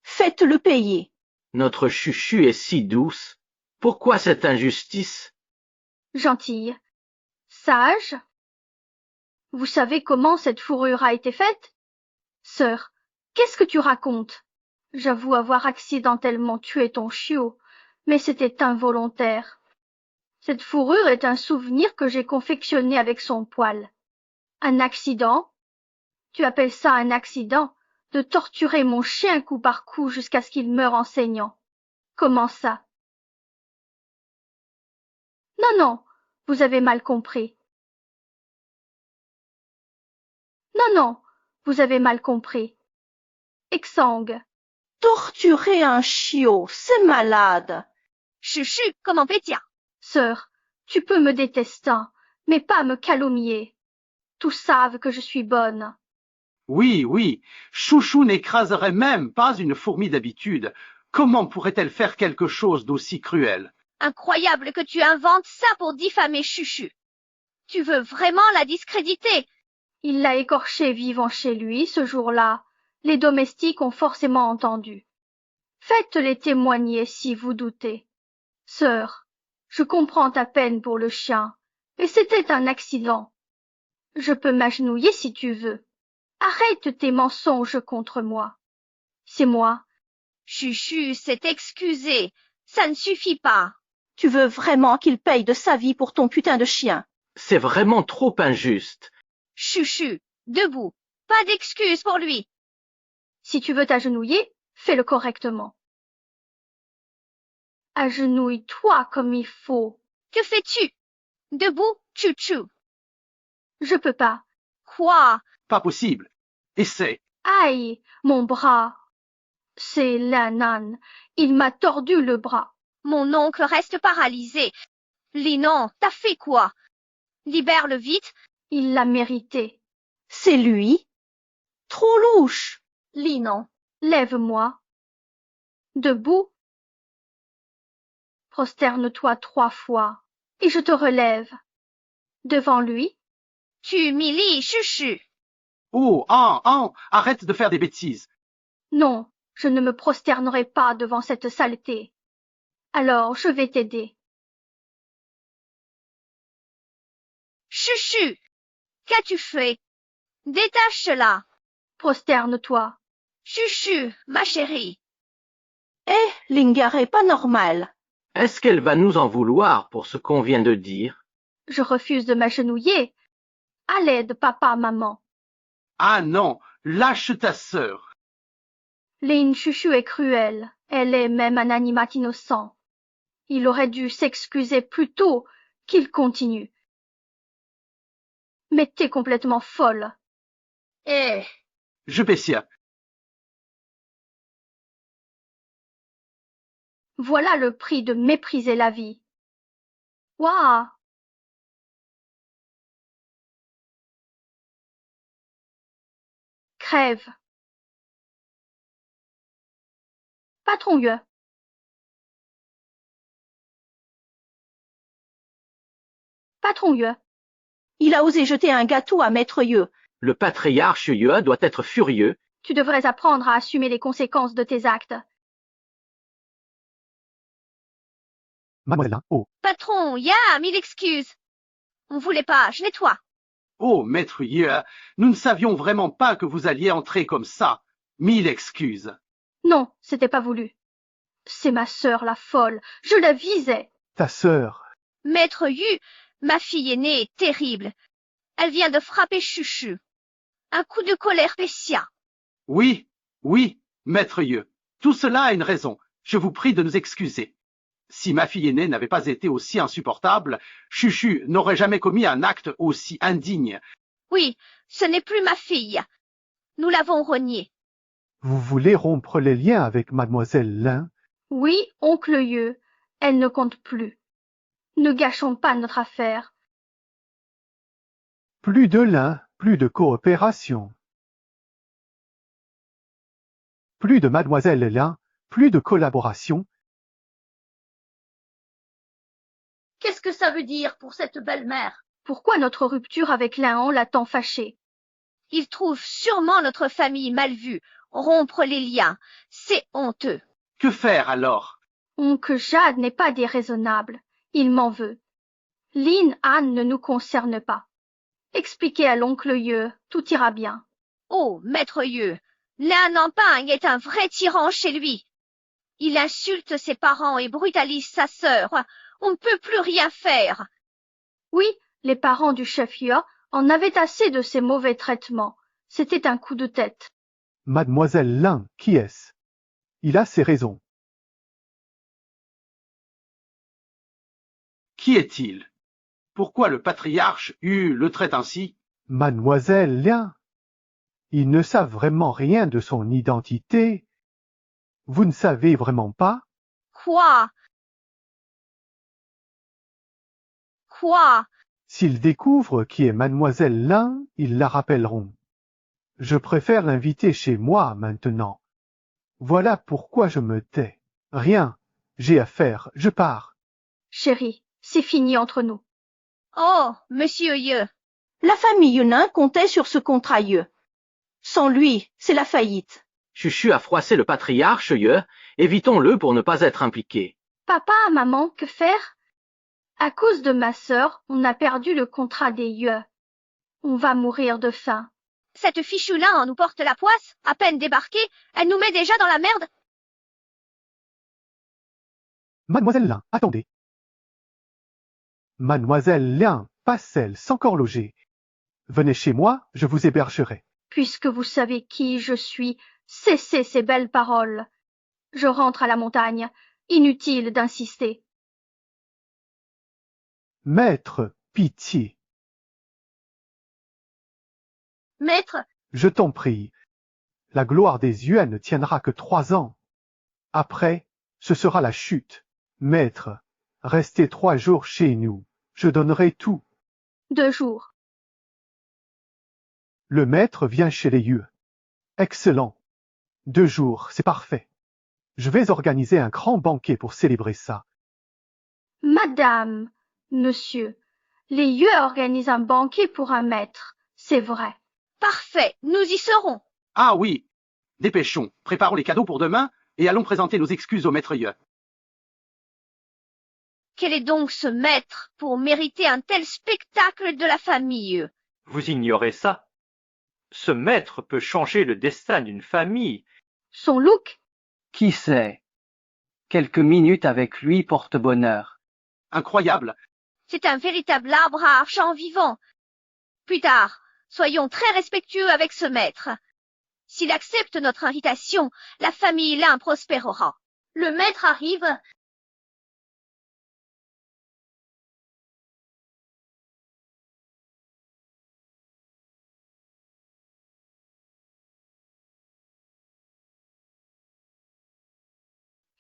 Faites-le payer. Notre Chuchu est si douce. Pourquoi cette injustice? Gentille. Sage. Vous savez comment cette fourrure a été faite? Sœur, qu'est-ce que tu racontes? J'avoue avoir accidentellement tué ton chiot, mais c'était involontaire. Cette fourrure est un souvenir que j'ai confectionné avec son poil. Un accident? Tu appelles ça un accident, de torturer mon chien coup par coup jusqu'à ce qu'il meure en saignant? Comment ça? Non, non, vous avez mal compris. Non, non, vous avez mal compris. Exsangue. Torturer un chiot, c'est malade. Chuchu, comment pétia? Sœur, tu peux me détester, mais pas me calomnier. Tous savent que je suis bonne. Oui, oui, Chouchou n'écraserait même pas une fourmi d'habitude. Comment pourrait-elle faire quelque chose d'aussi cruel? Incroyable que tu inventes ça pour diffamer Chuchu. Tu veux vraiment la discréditer? Il l'a écorché vivant chez lui ce jour-là. Les domestiques ont forcément entendu. Faites-les témoigner si vous doutez. Sœur, je comprends ta peine pour le chien, et c'était un accident. Je peux m'agenouiller si tu veux. Arrête tes mensonges contre moi. C'est moi. Chuchu s'est excusé. Ça ne suffit pas. Tu veux vraiment qu'il paye de sa vie pour ton putain de chien? C'est vraiment trop injuste. Chuchu, debout. Pas d'excuses pour lui. Si tu veux t'agenouiller, fais-le correctement. Agenouille-toi comme il faut. Que fais-tu? Debout, Chuchu. Je peux pas. Quoi? Pas possible. Essaie. Aïe, mon bras. C'est Lannan. Il m'a tordu le bras. Mon oncle reste paralysé. Linon, t'as fait quoi? Libère-le vite. Il l'a mérité. C'est lui? Trop louche. Linon, lève-moi. Debout. Prosterne-toi 3 fois, et je te relève. Devant lui. Tu humilies Chuchu. Oh, arrête de faire des bêtises. Non, je ne me prosternerai pas devant cette saleté. Alors, je vais t'aider. Chuchu, qu'as-tu fait? Détache-la. Prosterne-toi. Chuchu, ma chérie. Eh, Lingar est pas normal. Est-ce qu'elle va nous en vouloir pour ce qu'on vient de dire? Je refuse de m'agenouiller. À l'aide, papa, maman. Ah non, lâche ta sœur. Lin Chuchu est cruelle. Elle est même un animat innocent. Il aurait dû s'excuser plus tôt qu'il continue. Mais t'es complètement folle. Eh. Je Bessia. Voilà le prix de mépriser la vie. Waouh! Crève. Patron Yeux. Patron Yeux. Il a osé jeter un gâteau à Maître Yeux. Le patriarche Yue doit être furieux. Tu devrais apprendre à assumer les conséquences de tes actes. Mademoiselle, oh, Patron, mille excuses. On voulait pas, je nettoie. Oh, maître Yue, nous ne savions vraiment pas que vous alliez entrer comme ça. 1000 excuses. Non, c'était pas voulu. C'est ma sœur, la folle. Je la visais. ta sœur. Maître Yu, Ma fille aînée est terrible. Elle vient de frapper Chuchu. Un coup de colère Pessia. Oui, oui, maître Yeux. Tout cela a une raison. Je vous prie de nous excuser. Si ma fille aînée n'avait pas été aussi insupportable, Chuchu n'aurait jamais commis un acte aussi indigne. Oui, ce n'est plus ma fille. Nous l'avons reniée. Vous voulez rompre les liens avec mademoiselle Lin? Oui, oncle Yeux, elle ne compte plus. Ne gâchons pas notre affaire. Plus de Lin, plus de coopération. Plus de mademoiselle Lin, plus de collaboration. Qu'est-ce que ça veut dire pour cette belle-mère? Pourquoi notre rupture avec Léon l'a tant fâchée? Il trouve sûrement notre famille mal vue. Rompre les liens, c'est honteux. Que faire alors? Oncle Jade n'est pas déraisonnable. Il m'en veut. Lynn, Anne ne nous concerne pas. Expliquez à l'oncle Yeux, tout ira bien. Oh, maître Yeux, Lin Namping est un vrai tyran chez lui. Il insulte ses parents et brutalise sa sœur. On ne peut plus rien faire. Oui, les parents du chef Yeux en avaient assez de ces mauvais traitements. C'était un coup de tête. Mademoiselle Lin, qui est-ce? Il a ses raisons. Qui est-il? Pourquoi le patriarche Hu le traite ainsi? Mademoiselle Lin. Ils ne savent vraiment rien de son identité. Vous ne savez vraiment pas? Quoi? Quoi? S'ils découvrent qui est mademoiselle Lin, ils la rappelleront. Je préfère l'inviter chez moi maintenant. Voilà pourquoi je me tais. Rien. J'ai affaire. Je pars. Chérie, c'est fini entre nous. Oh, monsieur Yeux. La famille Lin comptait sur ce contrat Yeux. Sans lui, c'est la faillite. Chuchu a froissé le patriarche Yeux. Évitons-le pour ne pas être impliqué. Papa, maman, que faire? À cause de ma sœur, on a perdu le contrat des Yeux. On va mourir de faim. Cette fichue Lin nous porte la poisse. À peine débarquée, elle nous met déjà dans la merde. Mademoiselle Lin, attendez. Mademoiselle Lin, pas celle sans corps logé. Venez chez moi, je vous hébergerai. Puisque vous savez qui je suis, cessez ces belles paroles. Je rentre à la montagne. Inutile d'insister. Maître, pitié. Maître, Je t'en prie. La gloire des Yuan ne tiendra que 3 ans. Après, ce sera la chute. Maître, restez 3 jours chez nous. Je donnerai tout. 2 jours. Le maître vient chez les Yeux. Excellent. 2 jours, c'est parfait. Je vais organiser un grand banquet pour célébrer ça. Madame, monsieur, les Yeux organisent un banquet pour un maître, c'est vrai. Parfait, nous y serons. Ah oui. Dépêchons. Préparons les cadeaux pour demain et allons présenter nos excuses au maître Yeux. Quel est donc ce maître pour mériter un tel spectacle de la famille? Vous ignorez ça? Ce maître peut changer le destin d'une famille. Son look? Qui sait? Quelques minutes avec lui portent bonheur. Incroyable. C'est un véritable arbre à argent vivant. Plus tard, soyons très respectueux avec ce maître. S'il accepte notre invitation, la famille Lin prospérera. le maître arrive.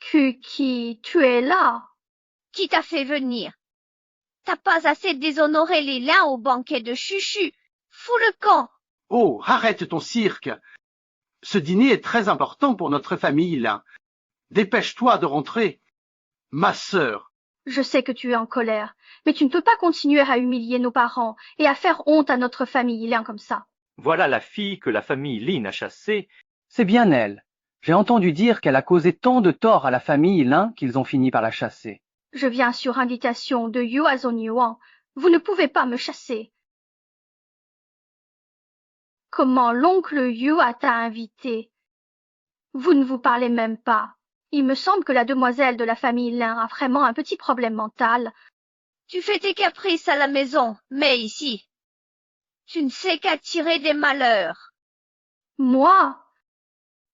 Kuki, tu es là? Qui t'a fait venir? T'as pas assez déshonoré les Lin au banquet de Chuchu. Fous le camp. Oh, arrête ton cirque. Ce dîner est très important pour notre famille, Lin. Dépêche-toi de rentrer. Ma sœur. Je sais que tu es en colère, mais tu ne peux pas continuer à humilier nos parents et à faire honte à notre famille Lin comme ça. Voilà la fille que la famille Lin a chassée. C'est bien elle. J'ai entendu dire qu'elle a causé tant de tort à la famille Lin qu'ils ont fini par la chasser. Je viens sur invitation de Yuazon Yuan. Vous ne pouvez pas me chasser. Comment l'oncle Yua t'a invité? Vous ne vous parlez même pas. Il me semble que la demoiselle de la famille Lin a vraiment un petit problème mental. Tu fais tes caprices à la maison, mais ici, tu ne sais qu'attirer des malheurs. Moi?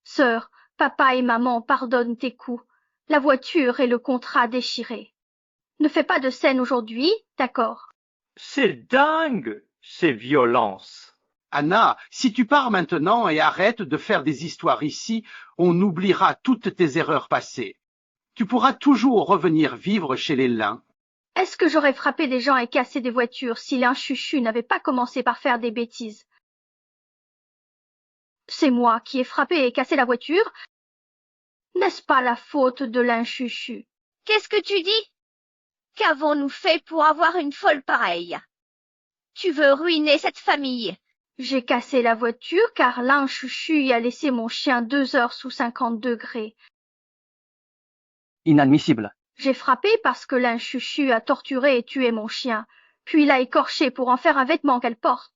Sœur, papa et maman pardonnent tes coups, la voiture et le contrat déchirés. Ne fais pas de scène aujourd'hui, d'accord? C'est dingue, ces violences. Anna, si tu pars maintenant et arrêtes de faire des histoires ici, on oubliera toutes tes erreurs passées. Tu pourras toujours revenir vivre chez les Lin. Est-ce que j'aurais frappé des gens et cassé des voitures si l'un Chuchu n'avait pas commencé par faire des bêtises? C'est moi qui ai frappé et cassé la voiture? N'est-ce pas la faute de l'un Chuchu? Qu'est-ce que tu dis? Qu'avons-nous fait pour avoir une folle pareille? Tu veux ruiner cette famille. J'ai cassé la voiture car l'un Chuchu y a laissé mon chien 2 heures sous 50 degrés. Inadmissible. J'ai frappé parce que l'un Chuchu a torturé et tué mon chien, puis l'a écorché pour en faire un vêtement qu'elle porte.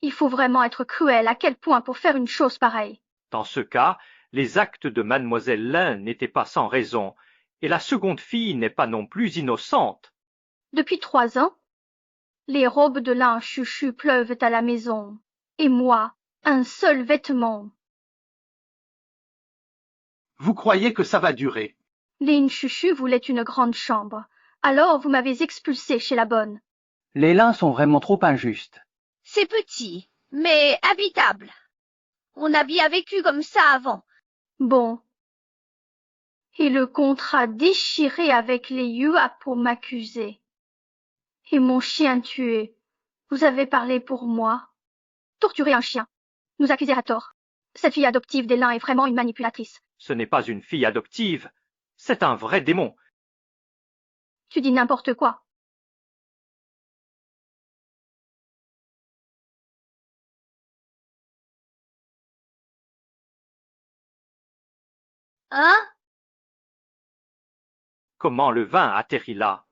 Il faut vraiment être cruel à quel point pour faire une chose pareille. Dans ce cas, les actes de mademoiselle Lin n'étaient pas sans raison, et la seconde fille n'est pas non plus innocente. Depuis 3 ans, les robes de l'un Chuchu pleuvent à la maison, et moi, un seul vêtement. Vous croyez que ça va durer? Lin Chuchu voulait une grande chambre, alors vous m'avez expulsé chez la bonne. Les Lin sont vraiment trop injustes. C'est petit, mais habitable. On a bien vécu comme ça avant. Bon. Et le contrat déchiré avec les Yua pour m'accuser. Et mon chien tué. Vous avez parlé pour moi. Torturer un chien. Nous accuser à tort. Cette fille adoptive des Lin est vraiment une manipulatrice. Ce n'est pas une fille adoptive, c'est un vrai démon. Tu dis n'importe quoi. Hein? Comment le vin atterrit là?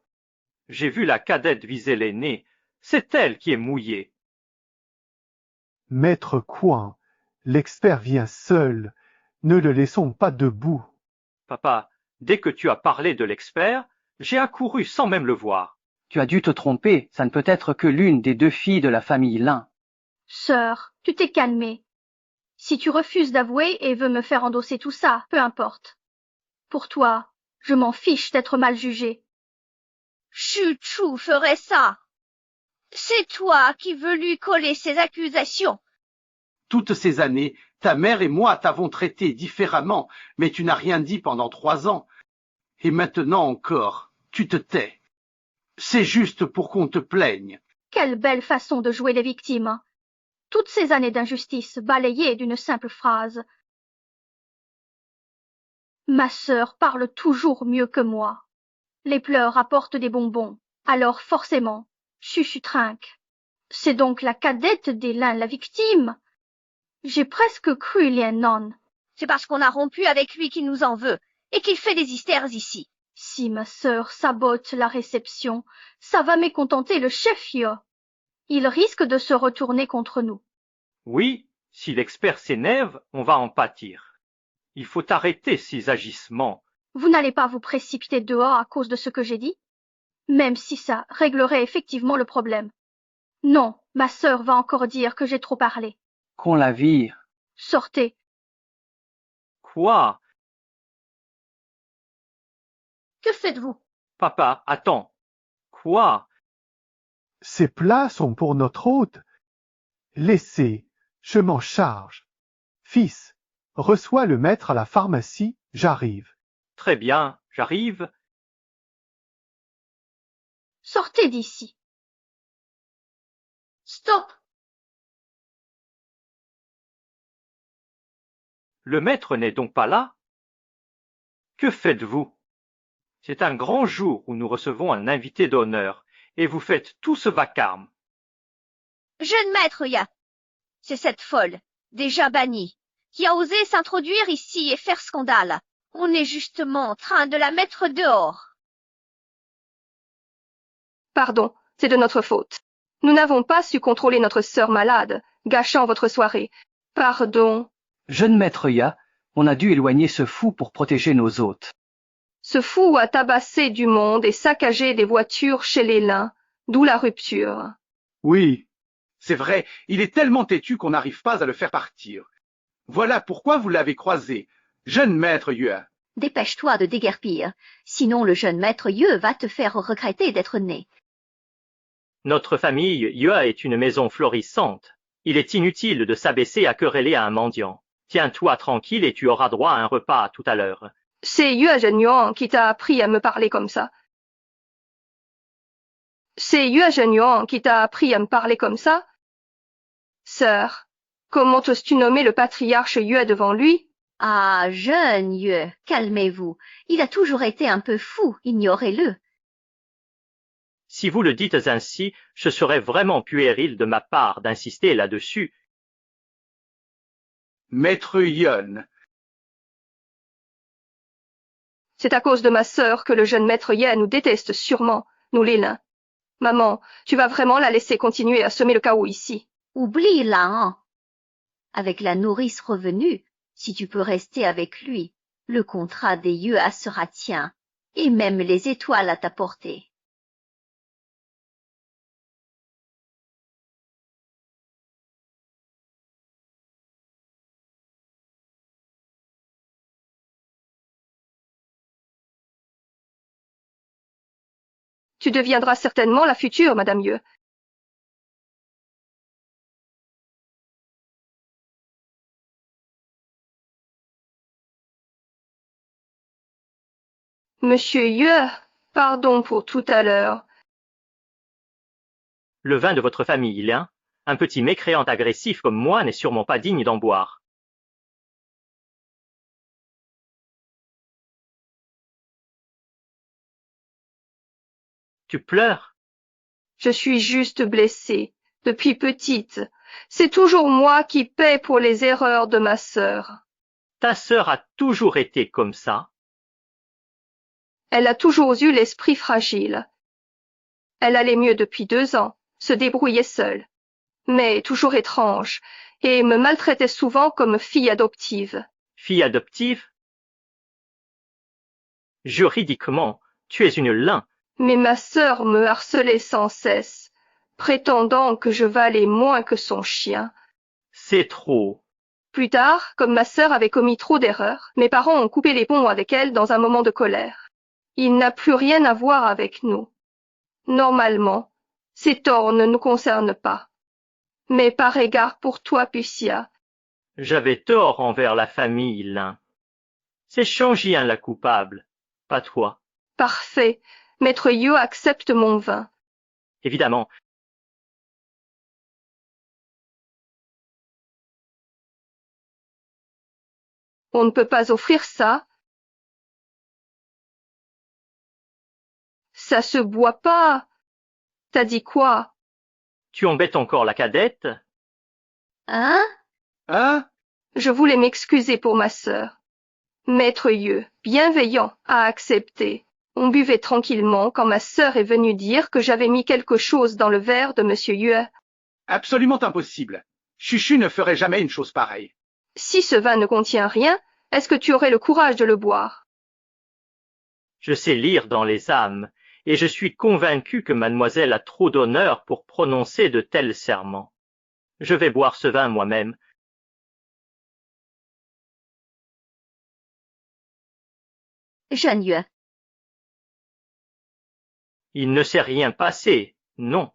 J'ai vu la cadette viser l'aînée, c'est elle qui est mouillée. Maître Coin, l'expert vient seul. Ne le laissons pas debout. Papa, dès que tu as parlé de l'expert, j'ai accouru sans même le voir. Tu as dû te tromper, ça ne peut être que l'une des 2 filles de la famille Lin. Sœur, tu t'es calmée. Si tu refuses d'avouer et veux me faire endosser tout ça, peu importe. Pour toi, je m'en fiche d'être mal jugée. Chuchu ferait ça. C'est toi qui veux lui coller ces accusations. Toutes ces années, ta mère et moi t'avons traité différemment, mais tu n'as rien dit pendant 3 ans. Et maintenant encore, tu te tais. C'est juste pour qu'on te plaigne. Quelle belle façon de jouer les victimes. Toutes ces années d'injustice balayées d'une simple phrase. Ma sœur parle toujours mieux que moi. Les pleurs apportent des bonbons, alors forcément, Chuchu trinque. C'est donc la cadette des Lin la victime. J'ai presque cru Lien Non. C'est parce qu'on a rompu avec lui qu'il nous en veut, et qu'il fait des hystères ici. Si ma sœur sabote la réception, ça va mécontenter le chef Yo. Il risque de se retourner contre nous. Oui, si l'expert s'énerve, on va en pâtir. Il faut arrêter ces agissements. Vous n'allez pas vous précipiter dehors à cause de ce que j'ai dit? Même si ça réglerait effectivement le problème. Non, ma sœur va encore dire que j'ai trop parlé. Qu'on la vire. Sortez. Quoi? Que faites-vous? Papa, attends. Quoi? Ces plats sont pour notre hôte. Laissez, je m'en charge. Fils, reçois le maître à la pharmacie, j'arrive. Très bien, j'arrive. Sortez d'ici. Stop! Le maître n'est donc pas là? Que faites-vous? C'est un grand jour où nous recevons un invité d'honneur, et vous faites tout ce vacarme. Jeune maître Ya, c'est cette folle, déjà bannie, qui a osé s'introduire ici et faire scandale. On est justement en train de la mettre dehors. Pardon, c'est de notre faute. Nous n'avons pas su contrôler notre sœur malade, gâchant votre soirée. Pardon. Jeune maître Ya, on a dû éloigner ce fou pour protéger nos hôtes. Ce fou a tabassé du monde et saccagé des voitures chez les Lin, d'où la rupture. Oui, c'est vrai, il est tellement têtu qu'on n'arrive pas à le faire partir. Voilà pourquoi vous l'avez croisé, jeune maître Yue. Dépêche-toi de déguerpir, sinon le jeune maître Yue va te faire regretter d'être né. Notre famille Yue est une maison florissante. Il est inutile de s'abaisser à quereller à un mendiant. Tiens-toi tranquille et tu auras droit à un repas tout à l'heure. C'est Yue Zhenyuan qui t'a appris à me parler comme ça. C'est Yue Zhenyuan qui t'a appris à me parler comme ça? Sœur, comment oses-tu nommer le patriarche Yue devant lui? Ah, jeune Yue, calmez-vous. Il a toujours été un peu fou, ignorez-le. Si vous le dites ainsi, ce serait vraiment puéril de ma part d'insister là-dessus. Maître Yun. C'est à cause de ma sœur que le jeune maître Ye nous déteste sûrement, nous les Lin. Maman, tu vas vraiment la laisser continuer à semer le chaos ici? Oublie Lan. Avec la nourrice revenue, si tu peux rester avec lui, le contrat des Yue sera tien, et même les étoiles à ta portée. Tu deviendras certainement la future, Madame Yue. Monsieur Yue, pardon pour tout à l'heure. Le vin de votre famille, Lin, un petit mécréant agressif comme moi n'est sûrement pas digne d'en boire. Tu pleures? Je suis juste blessée, depuis petite. C'est toujours moi qui paie pour les erreurs de ma sœur. Ta sœur a toujours été comme ça. Elle a toujours eu l'esprit fragile. Elle allait mieux depuis 2 ans, se débrouillait seule, mais toujours étrange, et me maltraitait souvent comme fille adoptive. Fille adoptive? Juridiquement, tu es une Lin. Mais ma sœur me harcelait sans cesse, prétendant que je valais moins que son chien. C'est trop. Plus tard, comme ma sœur avait commis trop d'erreurs, mes parents ont coupé les ponts avec elle dans un moment de colère. Il n'a plus rien à voir avec nous. Normalement, ces torts ne nous concernent pas. Mais par égard pour toi, Pucia, J'avais tort envers la famille, Lin. C'est Shangjian la coupable, pas toi. parfait, Maître Yu accepte mon vin. Évidemment. On ne peut pas offrir ça. Ça se boit pas. T'as dit quoi? Tu embêtes encore la cadette? Hein? Hein? Je voulais m'excuser pour ma sœur. Maître Yu, bienveillant, a accepté. On buvait tranquillement quand ma sœur est venue dire que j'avais mis quelque chose dans le verre de Monsieur Yue. Absolument impossible. Chuchu ne ferait jamais une chose pareille. Si ce vin ne contient rien, est-ce que tu aurais le courage de le boire? Je sais lire dans les âmes, et je suis convaincu que mademoiselle a trop d'honneur pour prononcer de tels serments. Je vais boire ce vin moi-même. Jeune Yue, Il ne s'est rien passé, non.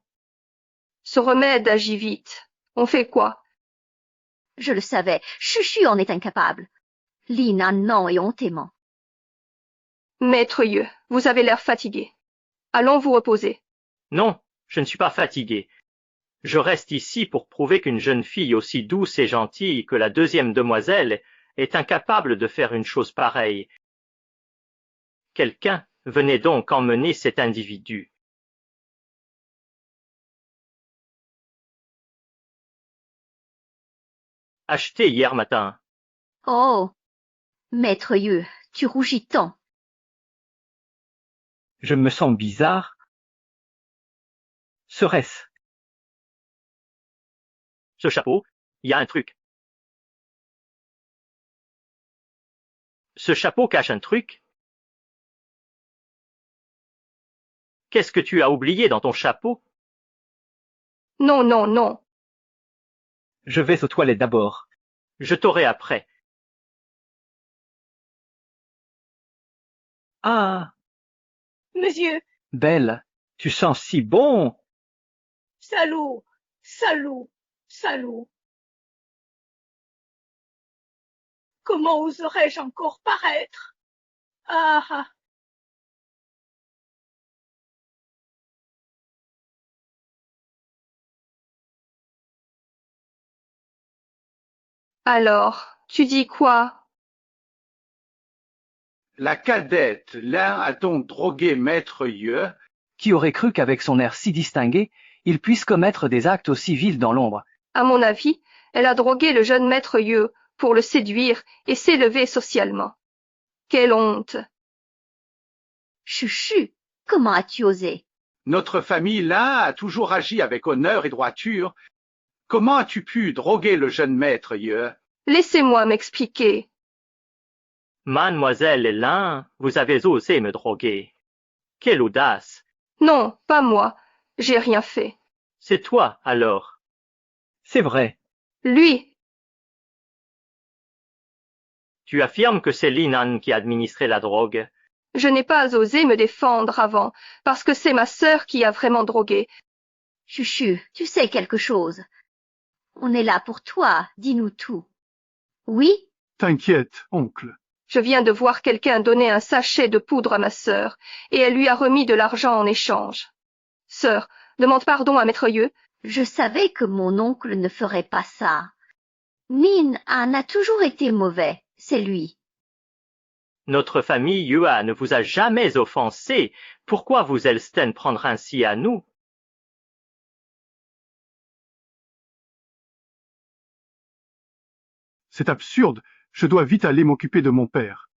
Ce remède agit vite. On fait quoi? je le savais, Chuchu en est incapable. Lina non et hontément. Maître Yu, vous avez l'air fatigué. Allons vous reposer. Non, je ne suis pas fatigué. Je reste ici pour prouver qu'une jeune fille aussi douce et gentille que la deuxième demoiselle est incapable de faire une chose pareille. Quelqu'un venait donc emmener cet individu. Acheté hier matin. Oh, Maître Yu, tu rougis tant. Je me sens bizarre. Serait-ce? Ce chapeau, il y a un truc. Ce chapeau cache un truc. Qu'est-ce que tu as oublié dans ton chapeau? Non, non, non. Je vais aux toilettes d'abord. Je t'aurai après. Ah, Monsieur, Belle, tu sens si bon. salaud, salaud, salaud. Comment oserais-je encore paraître? Ah, ah. Alors, tu dis quoi? La cadette, Lin a donc drogué maître Yeux. Qui aurait cru qu'avec son air si distingué, il puisse commettre des actes aussi vils dans l'ombre? À mon avis, elle a drogué le jeune maître Yeux pour le séduire et s'élever socialement. Quelle honte! Chuchu, comment as-tu osé? Notre famille Lin a toujours agi avec honneur et droiture. Comment as-tu pu droguer le jeune maître Yeux? Laissez-moi m'expliquer. Mademoiselle Lin, vous avez osé me droguer. Quelle audace! Non, pas moi. J'ai rien fait. C'est toi, alors. C'est vrai. Lui, Tu affirmes que c'est Linan qui a administré la drogue. je n'ai pas osé me défendre avant, parce que c'est ma sœur qui a vraiment drogué. Chuchu, tu sais quelque chose. On est là pour toi, dis-nous tout. Oui? T'inquiète, oncle. Je viens de voir quelqu'un donner un sachet de poudre à ma sœur, et elle lui a remis de l'argent en échange. Sœur, demande pardon à maître Yeux. Je savais que mon oncle ne ferait pas ça. Min en a toujours été mauvais, c'est lui. Notre famille Yua ne vous a jamais offensé. Pourquoi vous Elsten prendre ainsi à nous? C'est absurde. Je dois vite aller m'occuper de mon père.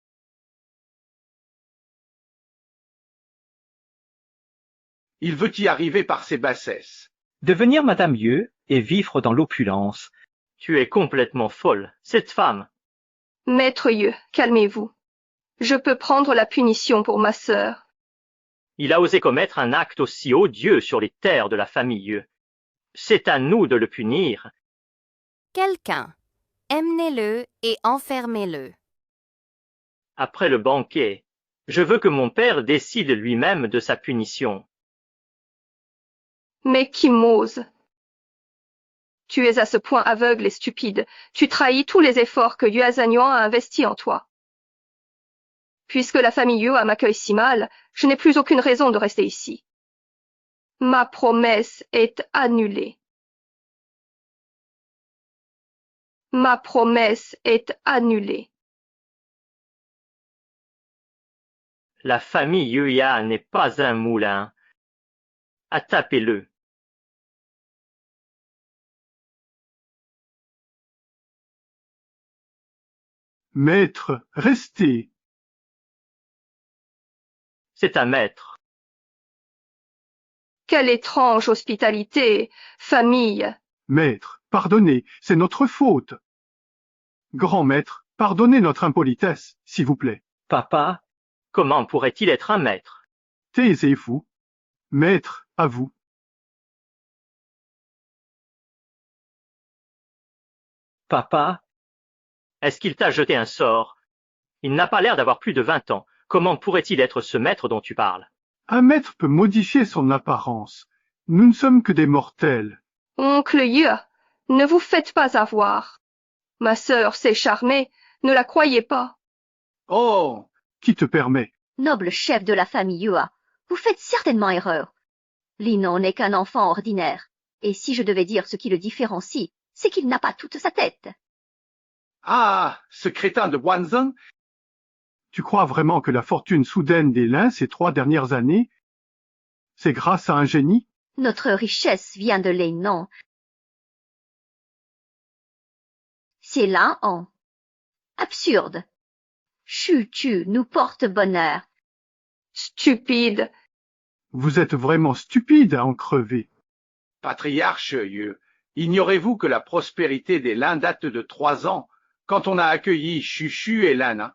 Il veut y arriver par ses bassesses. Devenir Madame Yeux et vivre dans l'opulence. Tu es complètement folle, cette femme. Maître Yeux, calmez-vous. Je peux prendre la punition pour ma sœur. Il a osé commettre un acte aussi odieux sur les terres de la famille Yeux. C'est à nous de le punir. Quelqu'un. Emmenez-le et enfermez-le. Après le banquet, je veux que mon père décide lui-même de sa punition. Mais qui m'ose? Tu es à ce point aveugle et stupide. Tu trahis tous les efforts que Yuazagnuan a investis en toi. Puisque la famille Yue m'accueille si mal, je n'ai plus aucune raison de rester ici. Ma promesse est annulée. Ma promesse est annulée. La famille Yuya n'est pas un moulin. Attapez-le. Maître, restez. C'est un maître. Quelle étrange hospitalité, famille. Maître, pardonnez, c'est notre faute. Grand maître, pardonnez notre impolitesse, s'il vous plaît. Papa, Comment pourrait-il être un maître? Taisez-vous. Maître, à vous. papa, Est-ce qu'il t'a jeté un sort? Il n'a pas l'air d'avoir plus de 20 ans. Comment pourrait-il être ce maître dont tu parles? Un maître peut modifier son apparence. Nous ne sommes que des mortels. Oncle Yue, ne vous faites pas avoir. Ma sœur s'est charmée, ne la croyez pas. Oh! Qui te permet? Noble chef de la famille Yua, vous faites certainement erreur. Linon n'est qu'un enfant ordinaire, et si je devais dire ce qui le différencie, c'est qu'il n'a pas toute sa tête. Ah! Ce crétin de Guanzheng! Tu crois vraiment que la fortune soudaine des Lin ces 3 dernières années, c'est grâce à un génie? Notre richesse vient de Linon. C'est là en. Absurde. Chu-tu nous porte bonheur. Stupide. Vous êtes vraiment stupide à en crever. Patriarche Yeux, ignorez-vous que la prospérité des Lin date de 3 ans, quand on a accueilli Chuchu et Lin?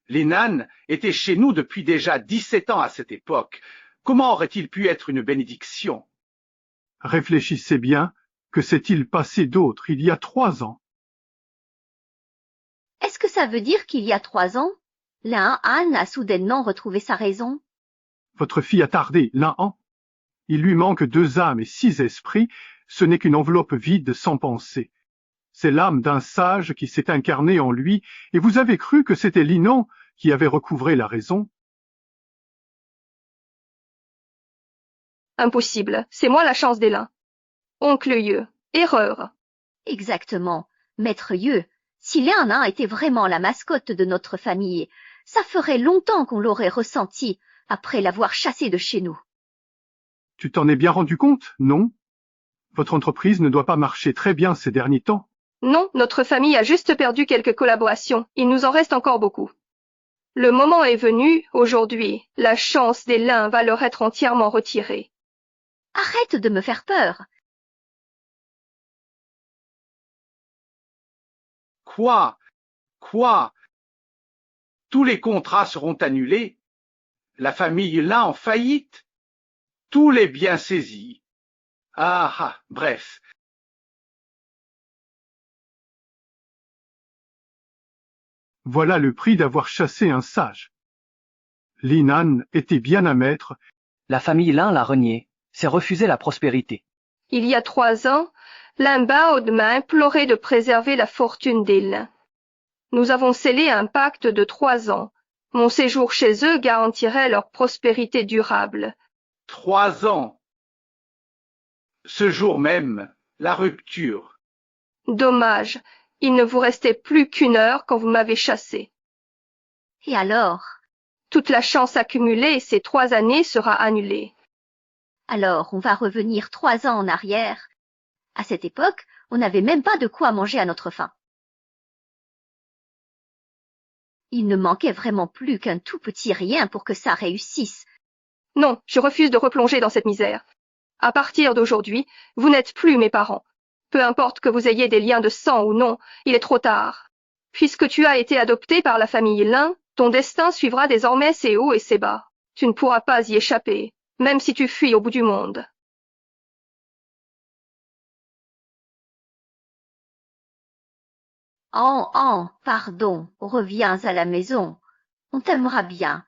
Les Nan étaient chez nous depuis déjà 17 ans à cette époque. Comment aurait-il pu être une bénédiction? Réfléchissez bien, que s'est-il passé d'autre il y a 3 ans? Est-ce que ça veut dire qu'il y a 3 ans, Anne a soudainement retrouvé sa raison? Votre fille a tardé, An. Il lui manque 2 âmes et 6 esprits, ce n'est qu'une enveloppe vide sans pensée. C'est l'âme d'un sage qui s'est incarnée en lui, et vous avez cru que c'était Linon qui avait recouvré la raison? Impossible, c'est moi la chance des lins. Oncle Yeux, erreur. Exactement, maître Yeux. Si Léanin était vraiment la mascotte de notre famille, ça ferait longtemps qu'on l'aurait ressenti après l'avoir chassé de chez nous. Tu t'en es bien rendu compte, non? Votre entreprise ne doit pas marcher très bien ces derniers temps. Non, notre famille a juste perdu quelques collaborations. Il nous en reste encore beaucoup. Le moment est venu, aujourd'hui, la chance des lins va leur être entièrement retirée. Arrête de me faire peur. Quoi? Quoi? Tous les contrats seront annulés? La famille Lin en faillite? Tous les biens saisis? Bref. Voilà le prix d'avoir chassé un sage. Linan était bien un maître. La famille Lin l'a renié, s'est refusé la prospérité. Il y a 3 ans, Lin Bao m'a imploré de préserver la fortune des lins. Nous avons scellé un pacte de 3 ans. Mon séjour chez eux garantirait leur prospérité durable. 3 ans. Ce jour même, la rupture. Dommage, il ne vous restait plus qu'1 heure quand vous m'avez chassé. Et alors? Toute la chance accumulée ces 3 années sera annulée. Alors, on va revenir 3 ans en arrière. À cette époque, on n'avait même pas de quoi manger à notre faim. Il ne manquait vraiment plus qu'un tout petit rien pour que ça réussisse. Non, je refuse de replonger dans cette misère. À partir d'aujourd'hui, vous n'êtes plus mes parents. Peu importe que vous ayez des liens de sang ou non, il est trop tard. Puisque tu as été adopté par la famille Lin, ton destin suivra désormais ses hauts et ses bas. Tu ne pourras pas y échapper, même si tu fuis au bout du monde. Pardon, reviens à la maison. On t'aimera bien.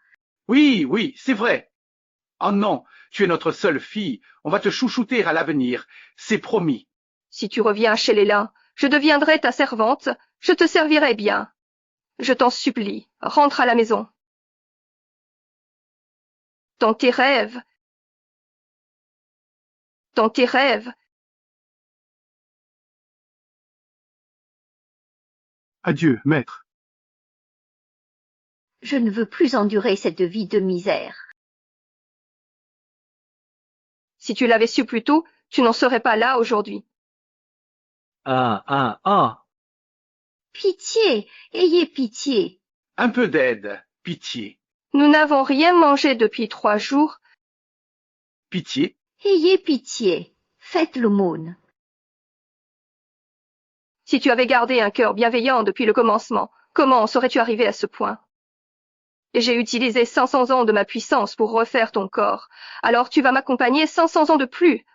Oui, c'est vrai. Oh non, tu es notre seule fille. On va te chouchouter à l'avenir. C'est promis. Si tu reviens chez les Lin, je deviendrai ta servante, je te servirai bien. Je t'en supplie, rentre à la maison. Dans tes rêves. Adieu, maître. Je ne veux plus endurer cette vie de misère. Si tu l'avais su plus tôt, tu n'en serais pas là aujourd'hui. Pitié, ayez pitié. Un peu d'aide, pitié. Nous n'avons rien mangé depuis 3 jours. Pitié. Ayez pitié, faites l'aumône. Si tu avais gardé un cœur bienveillant depuis le commencement, comment serais-tu arrivé à ce point? Et j'ai utilisé 500 ans de ma puissance pour refaire ton corps. Alors tu vas m'accompagner 500 ans de plus